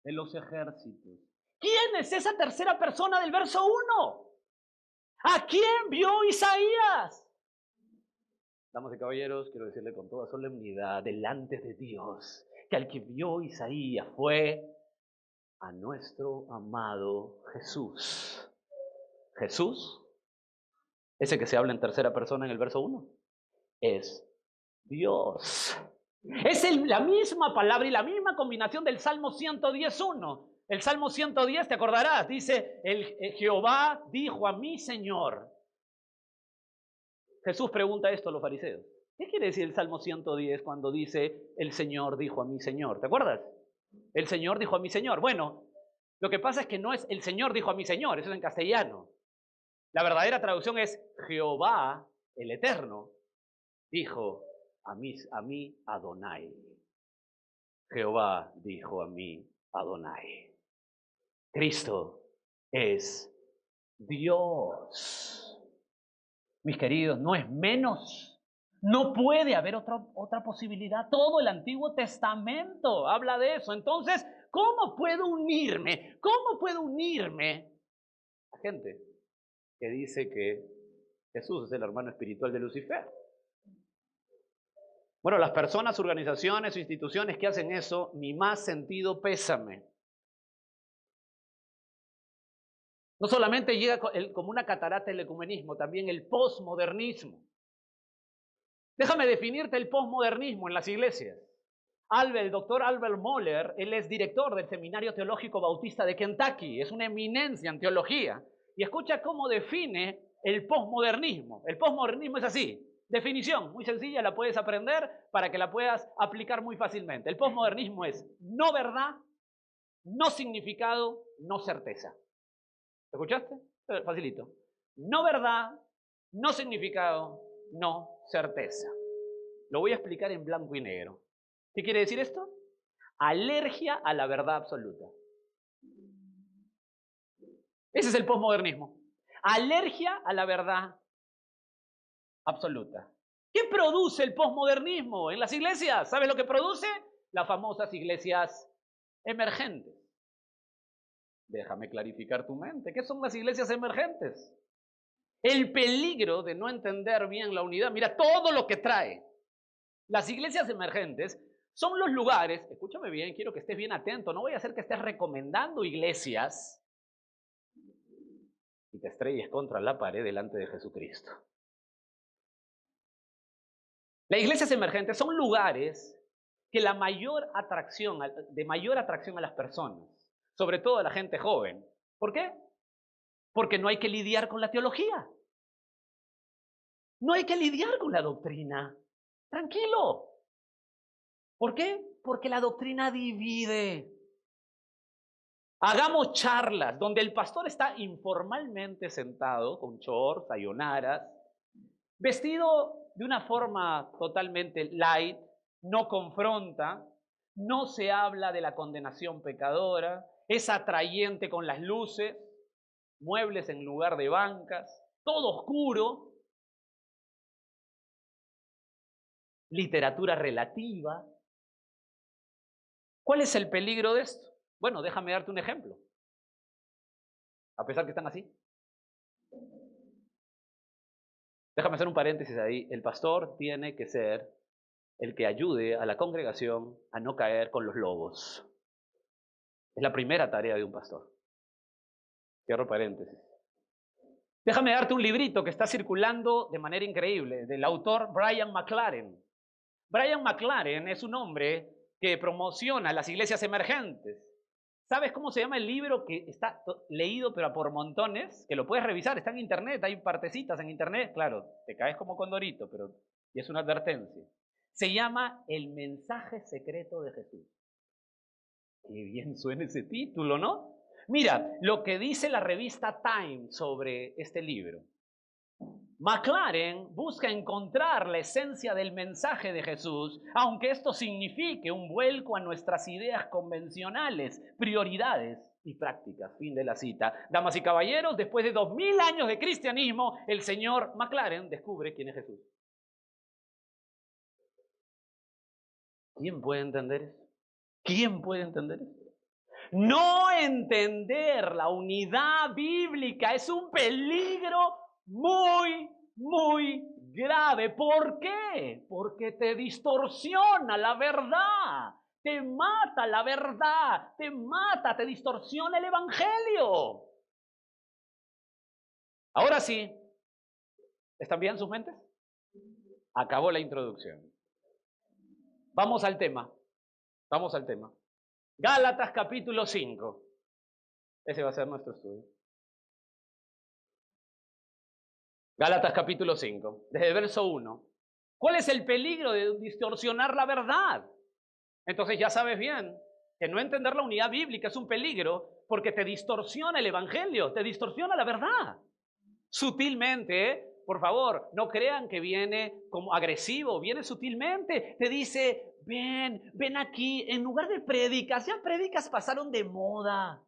de los ejércitos. ¿Quién es esa tercera persona del verso 1? ¿A quién vio Isaías? Damas y caballeros, quiero decirle con toda solemnidad, delante de Dios, que al que vio Isaías fue a nuestro amado Jesús. Jesús, ese que se habla en tercera persona en el verso 1, es Dios. Es la misma palabra y la misma combinación del Salmo 110.1. El Salmo 110, te acordarás, dice, Jehová dijo a mi Señor. Jesús pregunta esto a los fariseos. ¿Qué quiere decir el Salmo 110 cuando dice, el Señor dijo a mi Señor? ¿Te acuerdas? El Señor dijo a mi Señor. Bueno, lo que pasa es que no es el Señor dijo a mi Señor, eso es en castellano. La verdadera traducción es Jehová, el Eterno, dijo a mí Adonai. Jehová dijo a mí Adonai. Cristo es Dios. Mis queridos, no es menos. No puede haber otra posibilidad. Todo el Antiguo Testamento habla de eso. Entonces, ¿cómo puedo unirme? ¿Cómo puedo unirme a gente que dice que Jesús es el hermano espiritual de Lucifer? Bueno, las personas, organizaciones o instituciones que hacen eso, mi más sentido pésame. No solamente llega como una catarata el ecumenismo, también el posmodernismo. Déjame definirte el posmodernismo en las iglesias. El doctor Albert Mohler, él es director del Seminario Teológico Bautista de Kentucky, es una eminencia en teología. Y escucha cómo define el posmodernismo. El posmodernismo es así. Definición, muy sencilla, la puedes aprender para que la puedas aplicar muy fácilmente. El posmodernismo es no verdad, no significado, no certeza. ¿Escuchaste? Facilito. No verdad, no significado, no certeza. Lo voy a explicar en blanco y negro. ¿Qué quiere decir esto? Alergia a la verdad absoluta. Ese es el posmodernismo. Alergia a la verdad absoluta. ¿Qué produce el posmodernismo en las iglesias? ¿Sabes lo que produce? Las famosas iglesias emergentes. Déjame clarificar tu mente. ¿Qué son las iglesias emergentes? El peligro de no entender bien la unidad. Mira todo lo que trae. Las iglesias emergentes son los lugares, escúchame bien, quiero que estés bien atento, no voy a hacer que estés recomendando iglesias y te estrelles contra la pared delante de Jesucristo. Las iglesias emergentes son lugares que de mayor atracción a las personas, sobre todo a la gente joven. ¿Por qué? Porque no hay que lidiar con la teología. No hay que lidiar con la doctrina. Tranquilo. ¿Por qué? Porque la doctrina divide. Hagamos charlas donde el pastor está informalmente sentado con shorts, sayonaras, vestido de una forma totalmente light, no confronta, no se habla de la condenación pecadora, es atrayente con las luces, muebles en lugar de bancas, todo oscuro, literatura relativa. ¿Cuál es el peligro de esto? Bueno, déjame darte un ejemplo. A pesar que están así. Déjame hacer un paréntesis ahí. El pastor tiene que ser el que ayude a la congregación a no caer con los lobos. Es la primera tarea de un pastor. Cierro paréntesis. Déjame darte un librito que está circulando de manera increíble, del autor Brian McLaren. Brian McLaren es un hombre que promociona las iglesias emergentes. ¿Sabes cómo se llama el libro que está leído pero por montones? Que lo puedes revisar, está en internet, hay partecitas en internet. Claro, te caes como condorito, pero y es una advertencia. Se llama El mensaje secreto de Jesús. Qué bien suena ese título, ¿no? Mira, lo que dice la revista Time sobre este libro. McLaren busca encontrar la esencia del mensaje de Jesús, aunque esto signifique un vuelco a nuestras ideas convencionales, prioridades y prácticas. Fin de la cita. Damas y caballeros, después de 2000 años de cristianismo, el señor McLaren descubre quién es Jesús. ¿Quién puede entender eso? ¿Quién puede entender eso? No entender la unidad bíblica es un peligro muy, muy grave. ¿Por qué? Porque te distorsiona la verdad, te mata la verdad, te mata, te distorsiona el evangelio. Ahora sí, ¿están bien sus mentes? Acabó la introducción. Vamos al tema. Vamos al tema. Gálatas capítulo 5. Ese va a ser nuestro estudio. Gálatas capítulo 5, desde el verso 1. ¿Cuál es el peligro de distorsionar la verdad? Entonces ya sabes bien que no entender la unidad bíblica es un peligro porque te distorsiona el evangelio, te distorsiona la verdad. Sutilmente, por favor, no crean que viene como agresivo, viene sutilmente. Te dice, ven aquí, en lugar de prédicas, ya prédicas pasaron de moda.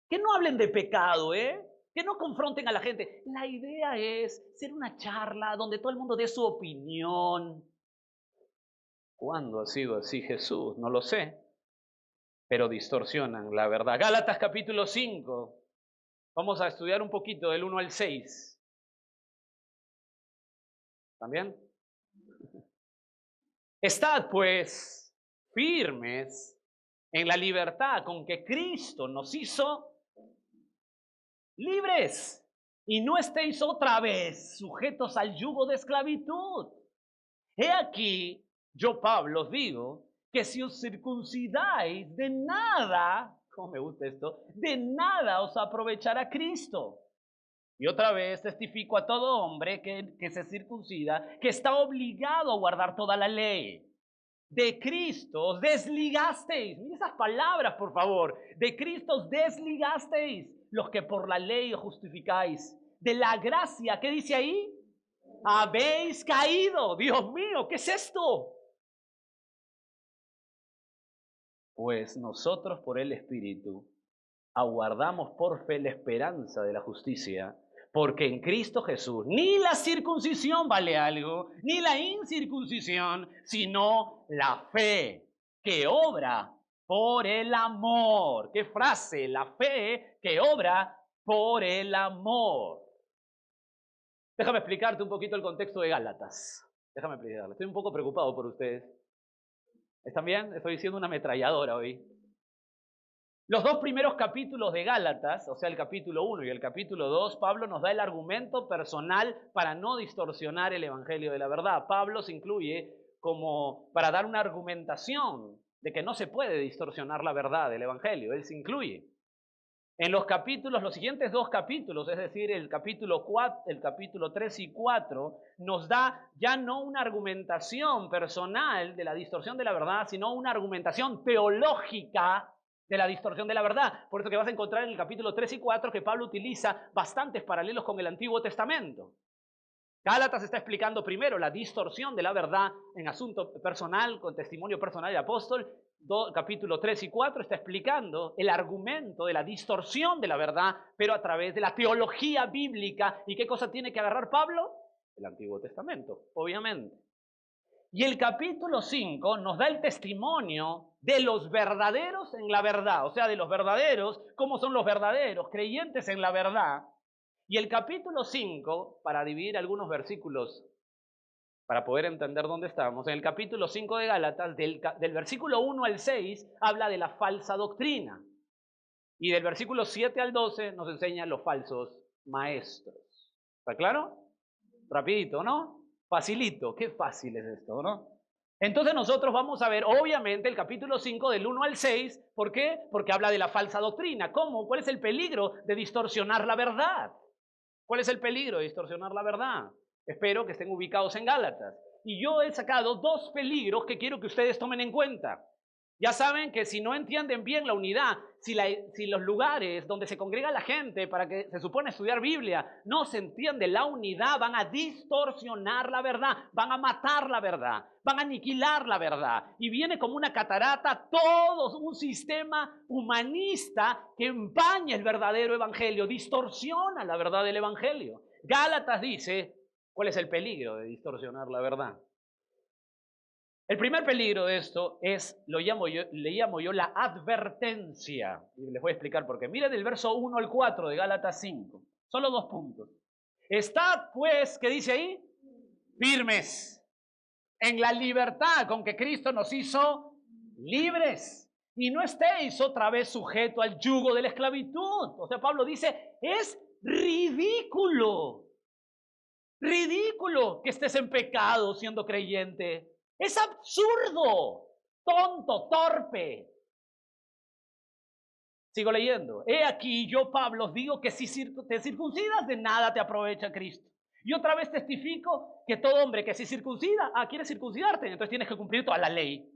Que no hablen de pecado, que no confronten a la gente. La idea es ser una charla donde todo el mundo dé su opinión. ¿Cuándo ha sido así Jesús? No lo sé, pero distorsionan la verdad. Gálatas capítulo 5. Vamos a estudiar un poquito del 1 al 6. ¿También? Estad pues firmes en la libertad con que Cristo nos hizo libres, y no estéis otra vez sujetos al yugo de esclavitud. He aquí, yo Pablo os digo, que si os circuncidáis, de nada, ¿cómo me gusta esto? De nada os aprovechará Cristo. Y otra vez testifico a todo hombre que se circuncida, que está obligado a guardar toda la ley. De Cristo os desligasteis. Miren esas palabras, por favor. De Cristo os desligasteis, los que por la ley os justificáis. De la gracia, ¿qué dice ahí? Habéis caído. Dios mío, ¿qué es esto? Pues nosotros por el Espíritu aguardamos por fe la esperanza de la justicia, porque en Cristo Jesús ni la circuncisión vale algo, ni la incircuncisión, sino la fe que obra por el amor. ¿Qué frase? La fe que obra por el amor. Déjame explicarte un poquito el contexto de Gálatas. Déjame explicarlo. Estoy un poco preocupado por ustedes. ¿Están bien? Estoy diciendo una ametralladora hoy. Los dos primeros capítulos de Gálatas, o sea, el capítulo 1 y el capítulo 2, Pablo nos da el argumento personal para no distorsionar el evangelio de la verdad. Pablo se incluye como para dar una argumentación de que no se puede distorsionar la verdad del evangelio. Él se incluye. En los capítulos, los siguientes dos capítulos, es decir, el capítulo 3 y 4, nos da ya no una argumentación personal de la distorsión de la verdad, sino una argumentación teológica de la distorsión de la verdad. Por eso que vas a encontrar en el capítulo 3 y 4 que Pablo utiliza bastantes paralelos con el Antiguo Testamento. Gálatas está explicando primero la distorsión de la verdad en asunto personal, con testimonio personal del apóstol. Capítulo 3 y 4 está explicando el argumento de la distorsión de la verdad, pero a través de la teología bíblica. ¿Y qué cosa tiene que agarrar Pablo? El Antiguo Testamento, obviamente. Y el capítulo 5 nos da el testimonio de los verdaderos en la verdad, o sea, de los verdaderos, cómo son los verdaderos, creyentes en la verdad. Y el capítulo 5, para dividir algunos versículos, para poder entender dónde estamos, en el capítulo 5 de Gálatas, del versículo 1 al 6, habla de la falsa doctrina. Y del versículo 7 al 12 nos enseña los falsos maestros. ¿Está claro? Rapidito, ¿no? Facilito, qué fácil es esto, ¿no? Entonces nosotros vamos a ver, obviamente, el capítulo 5 del 1 al 6. ¿Por qué? Porque habla de la falsa doctrina. ¿Cómo? ¿Cuál es el peligro de distorsionar la verdad? ¿Cuál es el peligro de distorsionar la verdad? Espero que estén ubicados en Gálatas. Y yo he sacado dos peligros que quiero que ustedes tomen en cuenta. Ya saben que si no entienden bien la unidad, si los lugares donde se congrega la gente para que se supone estudiar Biblia, no se entiende la unidad, van a distorsionar la verdad, van a matar la verdad, van a aniquilar la verdad. Y viene como una catarata todo un sistema humanista que empaña el verdadero evangelio, distorsiona la verdad del evangelio. Gálatas dice, ¿cuál es el peligro de distorsionar la verdad? El primer peligro de esto es, le llamo yo la advertencia. Y les voy a explicar por qué. Miren el verso 1 al 4 de Gálatas 5. Solo 2 puntos. Estad pues, ¿qué dice ahí? Firmes en la libertad con que Cristo nos hizo libres. Y no estéis otra vez sujetos al yugo de la esclavitud. O sea, Pablo dice, es ridículo. Ridículo que estés en pecado siendo creyente. Es absurdo, tonto, torpe. Sigo leyendo. He aquí, yo, Pablo, os digo que si te circuncidas, de nada te aprovecha Cristo. Y otra vez testifico que todo hombre que se circuncida, quiere circuncidarte, entonces tienes que cumplir toda la ley.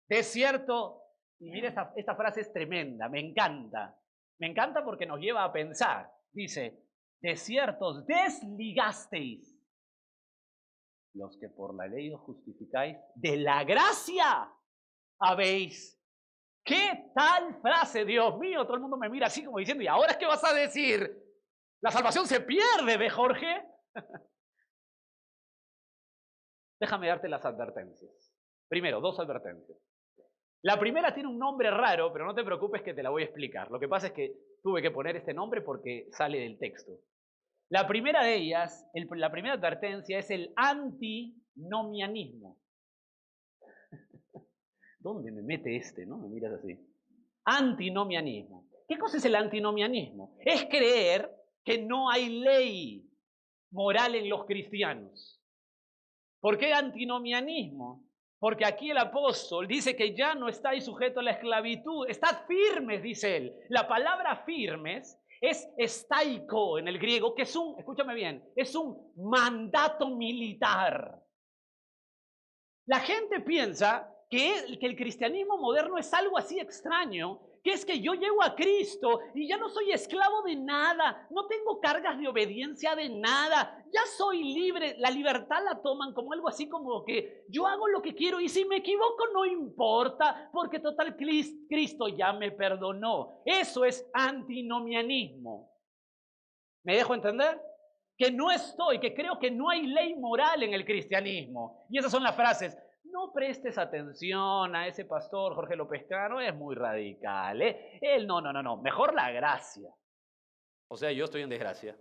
De cierto, y mire, esta frase es tremenda, me encanta. Me encanta porque nos lleva a pensar. Dice, de cierto os desligasteis los que por la ley os justificáis, de la gracia habéis. ¿Qué tal frase, Dios mío? Todo el mundo me mira así como diciendo, ¿y ahora qué vas a decir? La salvación se pierde, ¿ve, Jorge? Déjame darte las advertencias. Primero, 2 advertencias. La primera tiene un nombre raro, pero no te preocupes que te la voy a explicar. Lo que pasa es que tuve que poner este nombre porque sale del texto. La primera de ellas, la primera advertencia es el antinomianismo. ¿Dónde me mete este, no? Me miras así. Antinomianismo. ¿Qué cosa es el antinomianismo? Es creer que no hay ley moral en los cristianos. ¿Por qué antinomianismo? Porque aquí el apóstol dice que ya no estáis sujetos a la esclavitud. Estad firmes, dice él. La palabra firmes es estaiko en el griego, que es escúchame bien, es un mandato militar. La gente piensa que el cristianismo moderno es algo así extraño, que es que yo llego a Cristo y ya no soy esclavo de nada, no tengo cargas de obediencia de nada, ya soy libre. La libertad la toman como algo así como que yo hago lo que quiero y si me equivoco no importa, porque total Cristo ya me perdonó. Eso es antinomianismo. ¿Me dejo entender? Que no estoy, que creo que no hay ley moral en el cristianismo. Y esas son las frases. No prestes atención a ese pastor Jorge López Cano, es muy radical, ¿eh? Él no, mejor la gracia. O sea, yo estoy en desgracia.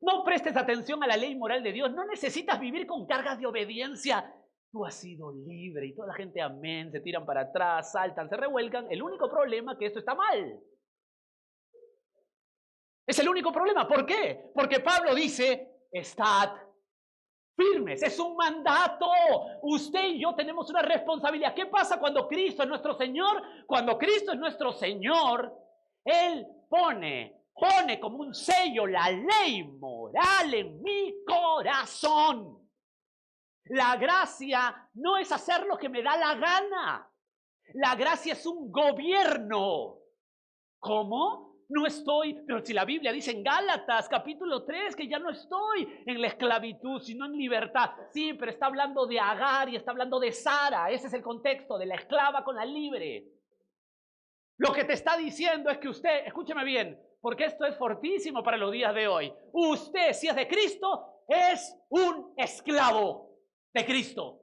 No prestes atención a la ley moral de Dios, no necesitas vivir con cargas de obediencia. Tú has sido libre y toda la gente, amén, se tiran para atrás, saltan, se revuelcan. El único problema es que esto está mal. Es el único problema. ¿Por qué? Porque Pablo dice, estad firmes, es un mandato. Usted y yo tenemos una responsabilidad. ¿Qué pasa cuando Cristo es nuestro Señor? Cuando Cristo es nuestro Señor, Él pone como un sello la ley moral en mi corazón. La gracia no es hacer lo que me da la gana. La gracia es un gobierno. ¿Cómo? No estoy, pero si la Biblia dice en Gálatas capítulo 3 que ya no estoy en la esclavitud, sino en libertad. Sí, pero está hablando de Agar y está hablando de Sara. Ese es el contexto de la esclava con la libre. Lo que te está diciendo es que usted, escúcheme bien, porque esto es fortísimo para los días de hoy. Usted, si es de Cristo, es un esclavo de Cristo.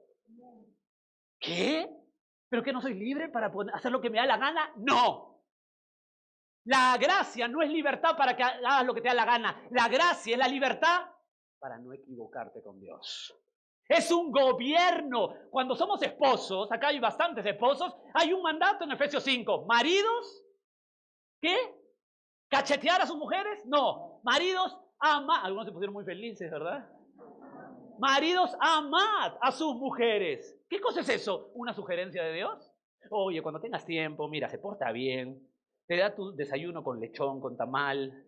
¿Qué? ¿Pero que no soy libre para hacer lo que me da la gana? No. La gracia no es libertad para que hagas lo que te da la gana. La gracia es la libertad para no equivocarte con Dios. Es un gobierno. Cuando somos esposos, acá hay bastantes esposos, hay un mandato en Efesios 5. Maridos, ¿qué? ¿Cachetear a sus mujeres? No. Maridos, amad. Algunos se pusieron muy felices, ¿verdad? Maridos, amad a sus mujeres. ¿Qué cosa es eso? ¿Una sugerencia de Dios? Oye, cuando tengas tiempo, mira, se porta bien. Te da tu desayuno con lechón, con tamal.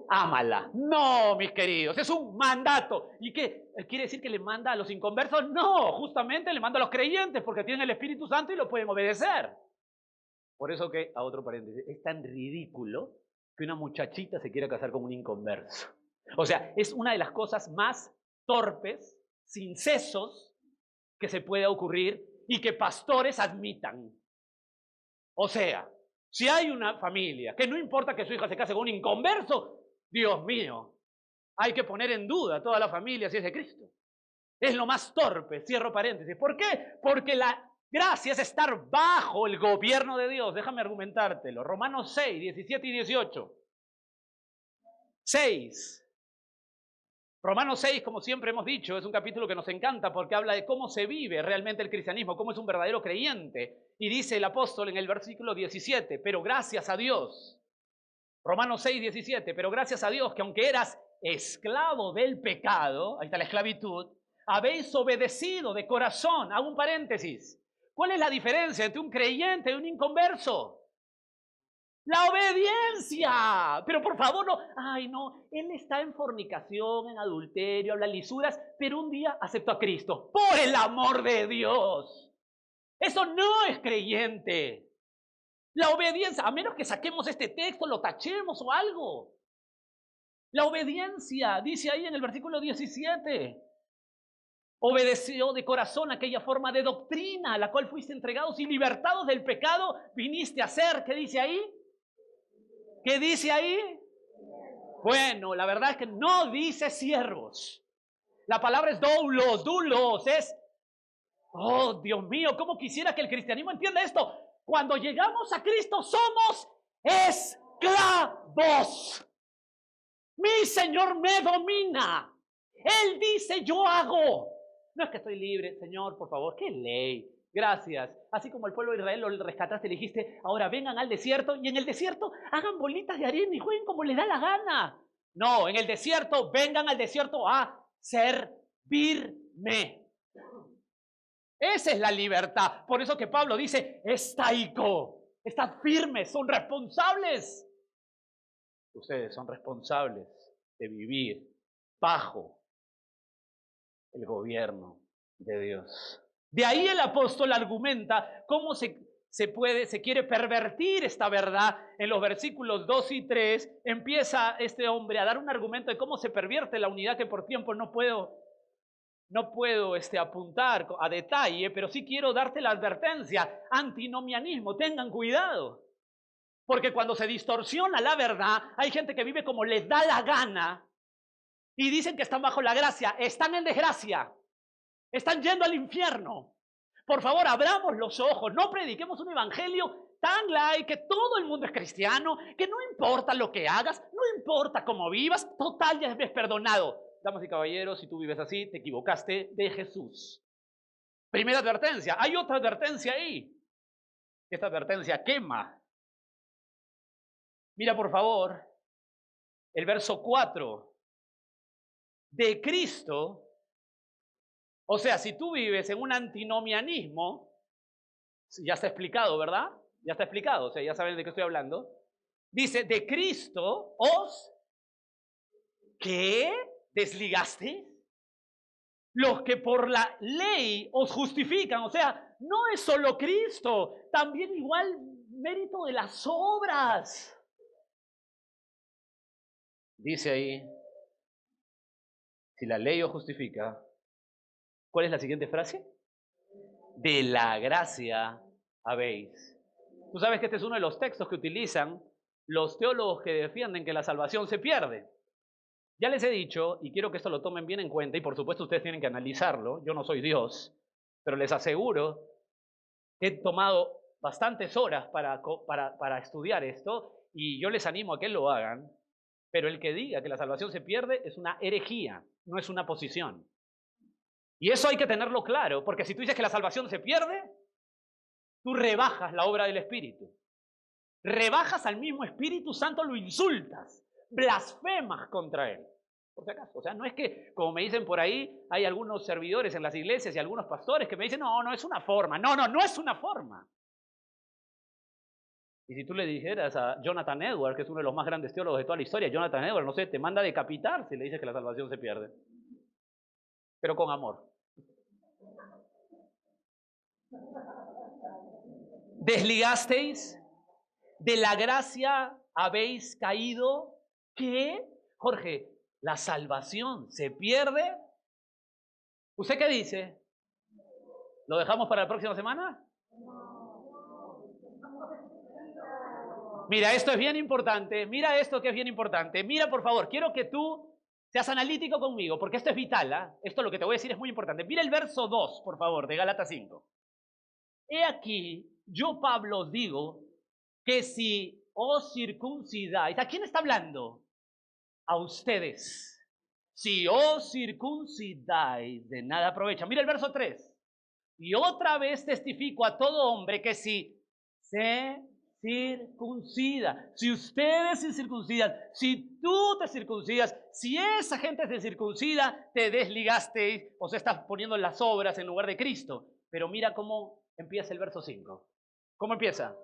Ámala. No, mis queridos, es un mandato. ¿Y qué? ¿Quiere decir que le manda a los inconversos? No, justamente le manda a los creyentes porque tienen el Espíritu Santo y lo pueden obedecer. Por eso que, a otro paréntesis, es tan ridículo que una muchachita se quiera casar con un inconverso. O sea, es una de las cosas más torpes, sin sesos, que se pueda ocurrir y que pastores admitan. O sea, si hay una familia que no importa que su hija se case con un inconverso, Dios mío, hay que poner en duda toda la familia si es de Cristo. Es lo más torpe, cierro paréntesis. ¿Por qué? Porque la gracia es estar bajo el gobierno de Dios. Déjame argumentártelo. Romanos 6, 17 y 18. 6. Romanos 6, como siempre hemos dicho, es un capítulo que nos encanta porque habla de cómo se vive realmente el cristianismo, cómo es un verdadero creyente. Y dice el apóstol en el versículo 17, pero gracias a Dios, Romanos 6, 17. Pero gracias a Dios que aunque eras esclavo del pecado, ahí está la esclavitud, habéis obedecido de corazón. Hago un paréntesis. ¿Cuál es la diferencia entre un creyente y un inconverso? La obediencia. Pero por favor, no. Ay, no. Él está en fornicación, en adulterio, habla lisuras, pero un día aceptó a Cristo. Por el amor de Dios. Eso no es creyente. La obediencia, a menos que saquemos este texto, lo tachemos o algo. La obediencia, dice ahí en el versículo 17. Obedeció de corazón aquella forma de doctrina a la cual fuiste entregados y libertados del pecado, viniste a ser. ¿Qué dice ahí? ¿Qué dice ahí? Bueno, la verdad es que no dice siervos. La palabra es doulos, es... Oh, Dios mío, ¿cómo quisiera que el cristianismo entienda esto? Cuando llegamos a Cristo somos esclavos. Mi Señor me domina. Él dice, yo hago. No es que estoy libre, Señor, por favor, qué ley. Gracias. Así como el pueblo de Israel lo rescataste, le dijiste, ahora vengan al desierto y en el desierto hagan bolitas de arena y jueguen como les da la gana. No, en el desierto, vengan al desierto a servirme. Esa es la libertad. Por eso que Pablo dice, estaico, están firmes, son responsables. Ustedes son responsables de vivir bajo el gobierno de Dios. De ahí el apóstol argumenta cómo se quiere pervertir esta verdad. En los versículos 2 y 3 empieza este hombre a dar un argumento de cómo se pervierte la unidad que por tiempo no puedo apuntar a detalle, pero sí quiero darte la advertencia. Antinomianismo, tengan cuidado. Porque cuando se distorsiona la verdad, hay gente que vive como les da la gana y dicen que están bajo la gracia, están en desgracia, están yendo al infierno. Por favor, abramos los ojos, no prediquemos un evangelio tan light que todo el mundo es cristiano, que no importa lo que hagas, no importa cómo vivas, total ya eres perdonado. Damas y caballeros, si tú vives así, te equivocaste de Jesús. Primera advertencia. Hay otra advertencia ahí. Esta advertencia quema. Mira, por favor, el verso 4. De Cristo, o sea, si tú vives en un antinomianismo, ya está explicado, ¿verdad? Ya está explicado, o sea, ya saben de qué estoy hablando. Dice, de Cristo os, ¿qué? ¿Desligaste? Los que por la ley os justifican, o sea, no es solo Cristo, también igual mérito de las obras. Dice ahí, si la ley os justifica, ¿cuál es la siguiente frase? De la gracia habéis. Tú sabes que este es uno de los textos que utilizan los teólogos que defienden que la salvación se pierde. Ya les he dicho, y quiero que esto lo tomen bien en cuenta, y por supuesto ustedes tienen que analizarlo, yo no soy Dios, pero les aseguro que he tomado bastantes horas para estudiar esto, y yo les animo a que lo hagan, pero el que diga que la salvación se pierde es una herejía, no es una posición. Y eso hay que tenerlo claro, porque si tú dices que la salvación se pierde, tú rebajas la obra del Espíritu. Rebajas al mismo Espíritu Santo, lo insultas, blasfemas contra él. Por si acaso, o sea, no es que, como me dicen por ahí, hay algunos servidores en las iglesias y algunos pastores que me dicen, no es una forma. No es una forma. Y si tú le dijeras a Jonathan Edwards, que es uno de los más grandes teólogos de toda la historia, Jonathan Edwards, no sé, te manda a decapitar si le dices que la salvación se pierde. Pero con amor. ¿Desligasteis? ¿De la gracia habéis caído? ¿Qué? Jorge, ¿la salvación se pierde? ¿Usted qué dice? ¿Lo dejamos para la próxima semana? Mira, esto es bien importante. Mira esto que es bien importante. Mira, por favor, quiero que tú seas analítico conmigo, porque esto es vital, ¿eh? Esto lo que te voy a decir es muy importante. Mira el verso 2, por favor, de Gálatas 5. He aquí, yo, Pablo, os digo que si os circuncidáis, ¿a quién está hablando? A ustedes. Si os circuncidáis, de nada aprovecha. Mira el verso 3. Y otra vez testifico a todo hombre que si se circuncida. Si ustedes se circuncidan, si tú te circuncidas, si esa gente se circuncida, te desligaste, o sea, estás poniendo las obras en lugar de Cristo. Pero mira cómo empieza el verso 5. ¿Cómo empieza?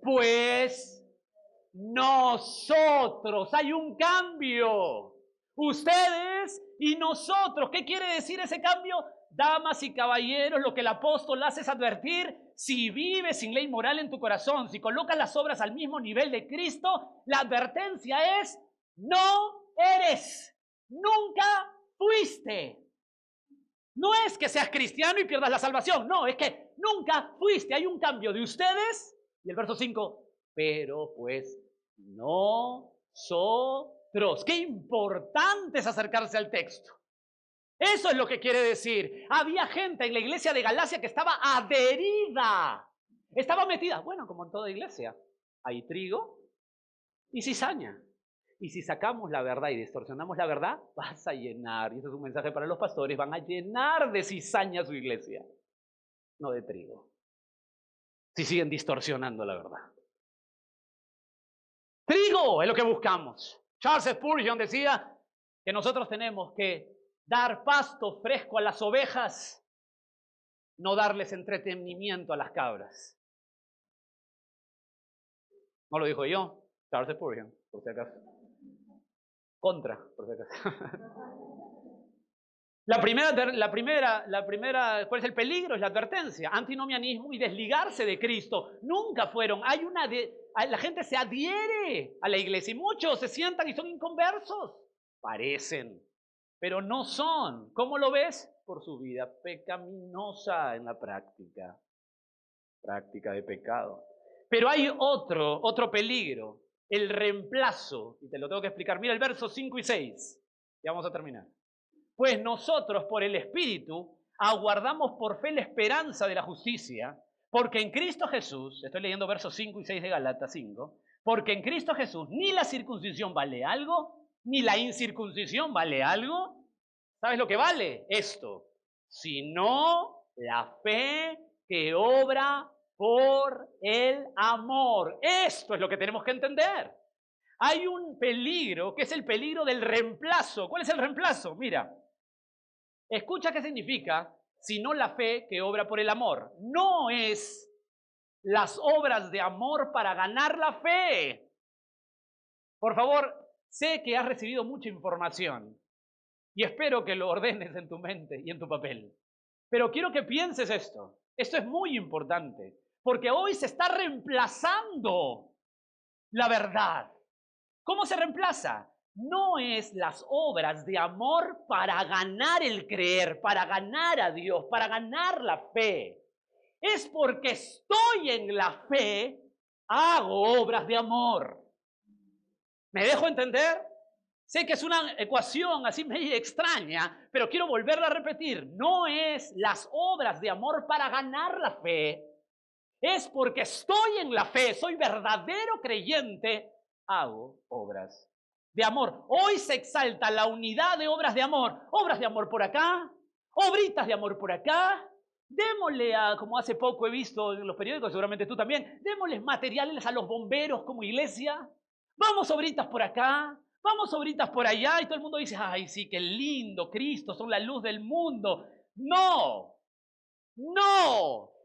Pues nosotros, hay un cambio. Ustedes y nosotros. ¿Qué quiere decir ese cambio? Damas y caballeros, lo que el apóstol hace es advertir: si vives sin ley moral en tu corazón, si colocas las obras al mismo nivel de Cristo, la advertencia es: no eres, nunca fuiste. No es que seas cristiano y pierdas la salvación, no, es que nunca fuiste. Hay un cambio de ustedes. Y el verso 5, pero pues nosotros. Qué importante es acercarse al texto. Eso es lo que quiere decir. Había gente en la iglesia de Galacia que estaba adherida, estaba metida. Bueno, como en toda iglesia, hay trigo y cizaña. Y si sacamos la verdad y distorsionamos la verdad, vas a llenar, y eso es un mensaje para los pastores, van a llenar de cizaña su iglesia, no de trigo, si siguen distorsionando la verdad. Trigo es lo que buscamos. Charles Spurgeon decía que nosotros tenemos que dar pasto fresco a las ovejas, no darles entretenimiento a las cabras. No lo dijo yo, Charles Spurgeon, por si acaso. Contra, por si acaso. La primera, ¿cuál es el peligro? Es la advertencia, antinomianismo y desligarse de Cristo. Nunca fueron. La gente se adhiere a la iglesia y muchos se sientan y son inconversos. Parecen, pero no son. ¿Cómo lo ves? Por su vida pecaminosa en la práctica de pecado. Pero hay otro peligro, el reemplazo, y te lo tengo que explicar. Mira el verso 5 y 6, ya vamos a terminar. Pues nosotros por el Espíritu aguardamos por fe la esperanza de la justicia, porque en Cristo Jesús, estoy leyendo versos 5 y 6 de Gálatas 5, porque en Cristo Jesús ni la circuncisión vale algo, ni la incircuncisión vale algo. ¿Sabes lo que vale? Esto, sino la fe que obra por el amor. Esto es lo que tenemos que entender. Hay un peligro que es el peligro del reemplazo. ¿Cuál es el reemplazo? Mira, escucha qué significa, sino la fe que obra por el amor. No es las obras de amor para ganar la fe. Por favor, sé que has recibido mucha información y espero que lo ordenes en tu mente y en tu papel. Pero quiero que pienses esto. Esto es muy importante, porque hoy se está reemplazando la verdad. ¿Cómo se reemplaza? No es las obras de amor para ganar el creer, para ganar a Dios, para ganar la fe. Es porque estoy en la fe, hago obras de amor. ¿Me dejo entender? Sé que es una ecuación así medio extraña, pero quiero volverla a repetir. No es las obras de amor para ganar la fe. Es porque estoy en la fe, soy verdadero creyente, hago obras de amor. Hoy se exalta la unidad de obras de amor por acá, obritas de amor por acá. Démosle como hace poco he visto en los periódicos, seguramente tú también, démosles materiales a los bomberos como iglesia. Vamos obritas por acá, vamos obritas por allá, y todo el mundo dice: ay, sí, qué lindo, Cristo, son la luz del mundo. No,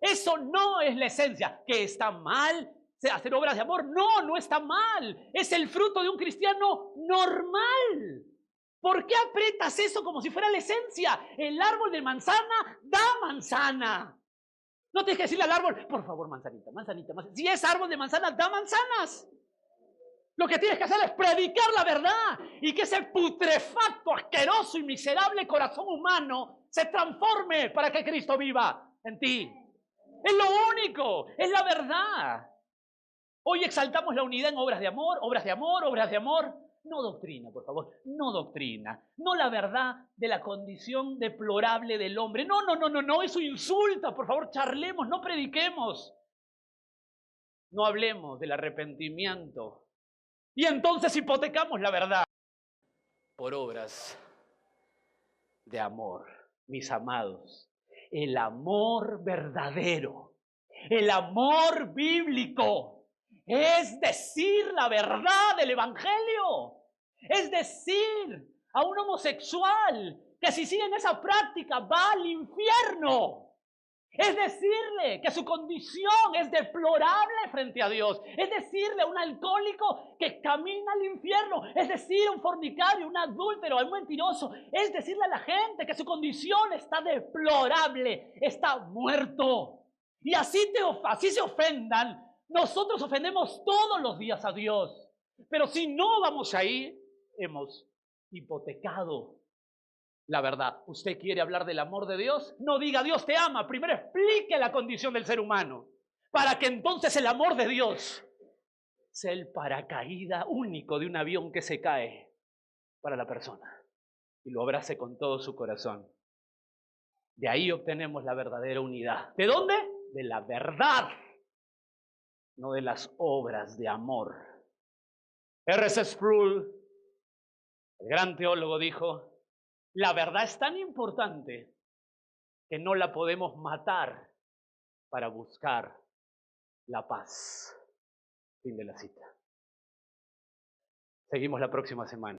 eso no es la esencia. ¿Que está mal hacer obras de amor? No, no está mal. Es el fruto de un cristiano normal. ¿Por qué aprietas eso como si fuera la esencia? El árbol de manzana da manzana. No tienes que decirle al árbol: por favor, manzanita, manzanita, manzanita. Si es árbol de manzana, da manzanas. Lo que tienes que hacer es predicar la verdad y que ese putrefacto, asqueroso y miserable corazón humano se transforme para que Cristo viva en ti. Es lo único, es la verdad. Hoy exaltamos la unidad en obras de amor, obras de amor, obras de amor. No doctrina, por favor, no doctrina. No la verdad de la condición deplorable del hombre. No, eso insulta, por favor, charlemos, no prediquemos. No hablemos del arrepentimiento. Y entonces hipotecamos la verdad por obras de amor, mis amados. El amor verdadero, el amor bíblico, es decir la verdad del Evangelio. Es decir a un homosexual que si sigue en esa práctica va al infierno. Es decirle que su condición es deplorable frente a Dios. Es decirle a un alcohólico que camina al infierno. Es decir, a un fornicario, un adúltero, a un mentiroso. Es decirle a la gente que su condición está deplorable, está muerto. Y así se ofendan. Nosotros ofendemos todos los días a Dios. Pero si no vamos ahí, hemos hipotecado la verdad. ¿Usted quiere hablar del amor de Dios? No diga Dios te ama. Primero explique la condición del ser humano, para que entonces el amor de Dios sea el paracaídas único de un avión que se cae para la persona y lo abrace con todo su corazón. De ahí obtenemos la verdadera unidad. ¿De dónde? De la verdad, no de las obras de amor. R.C. Sproul, el gran teólogo, dijo: la verdad es tan importante que no la podemos matar para buscar la paz. Fin de la cita. Seguimos la próxima semana.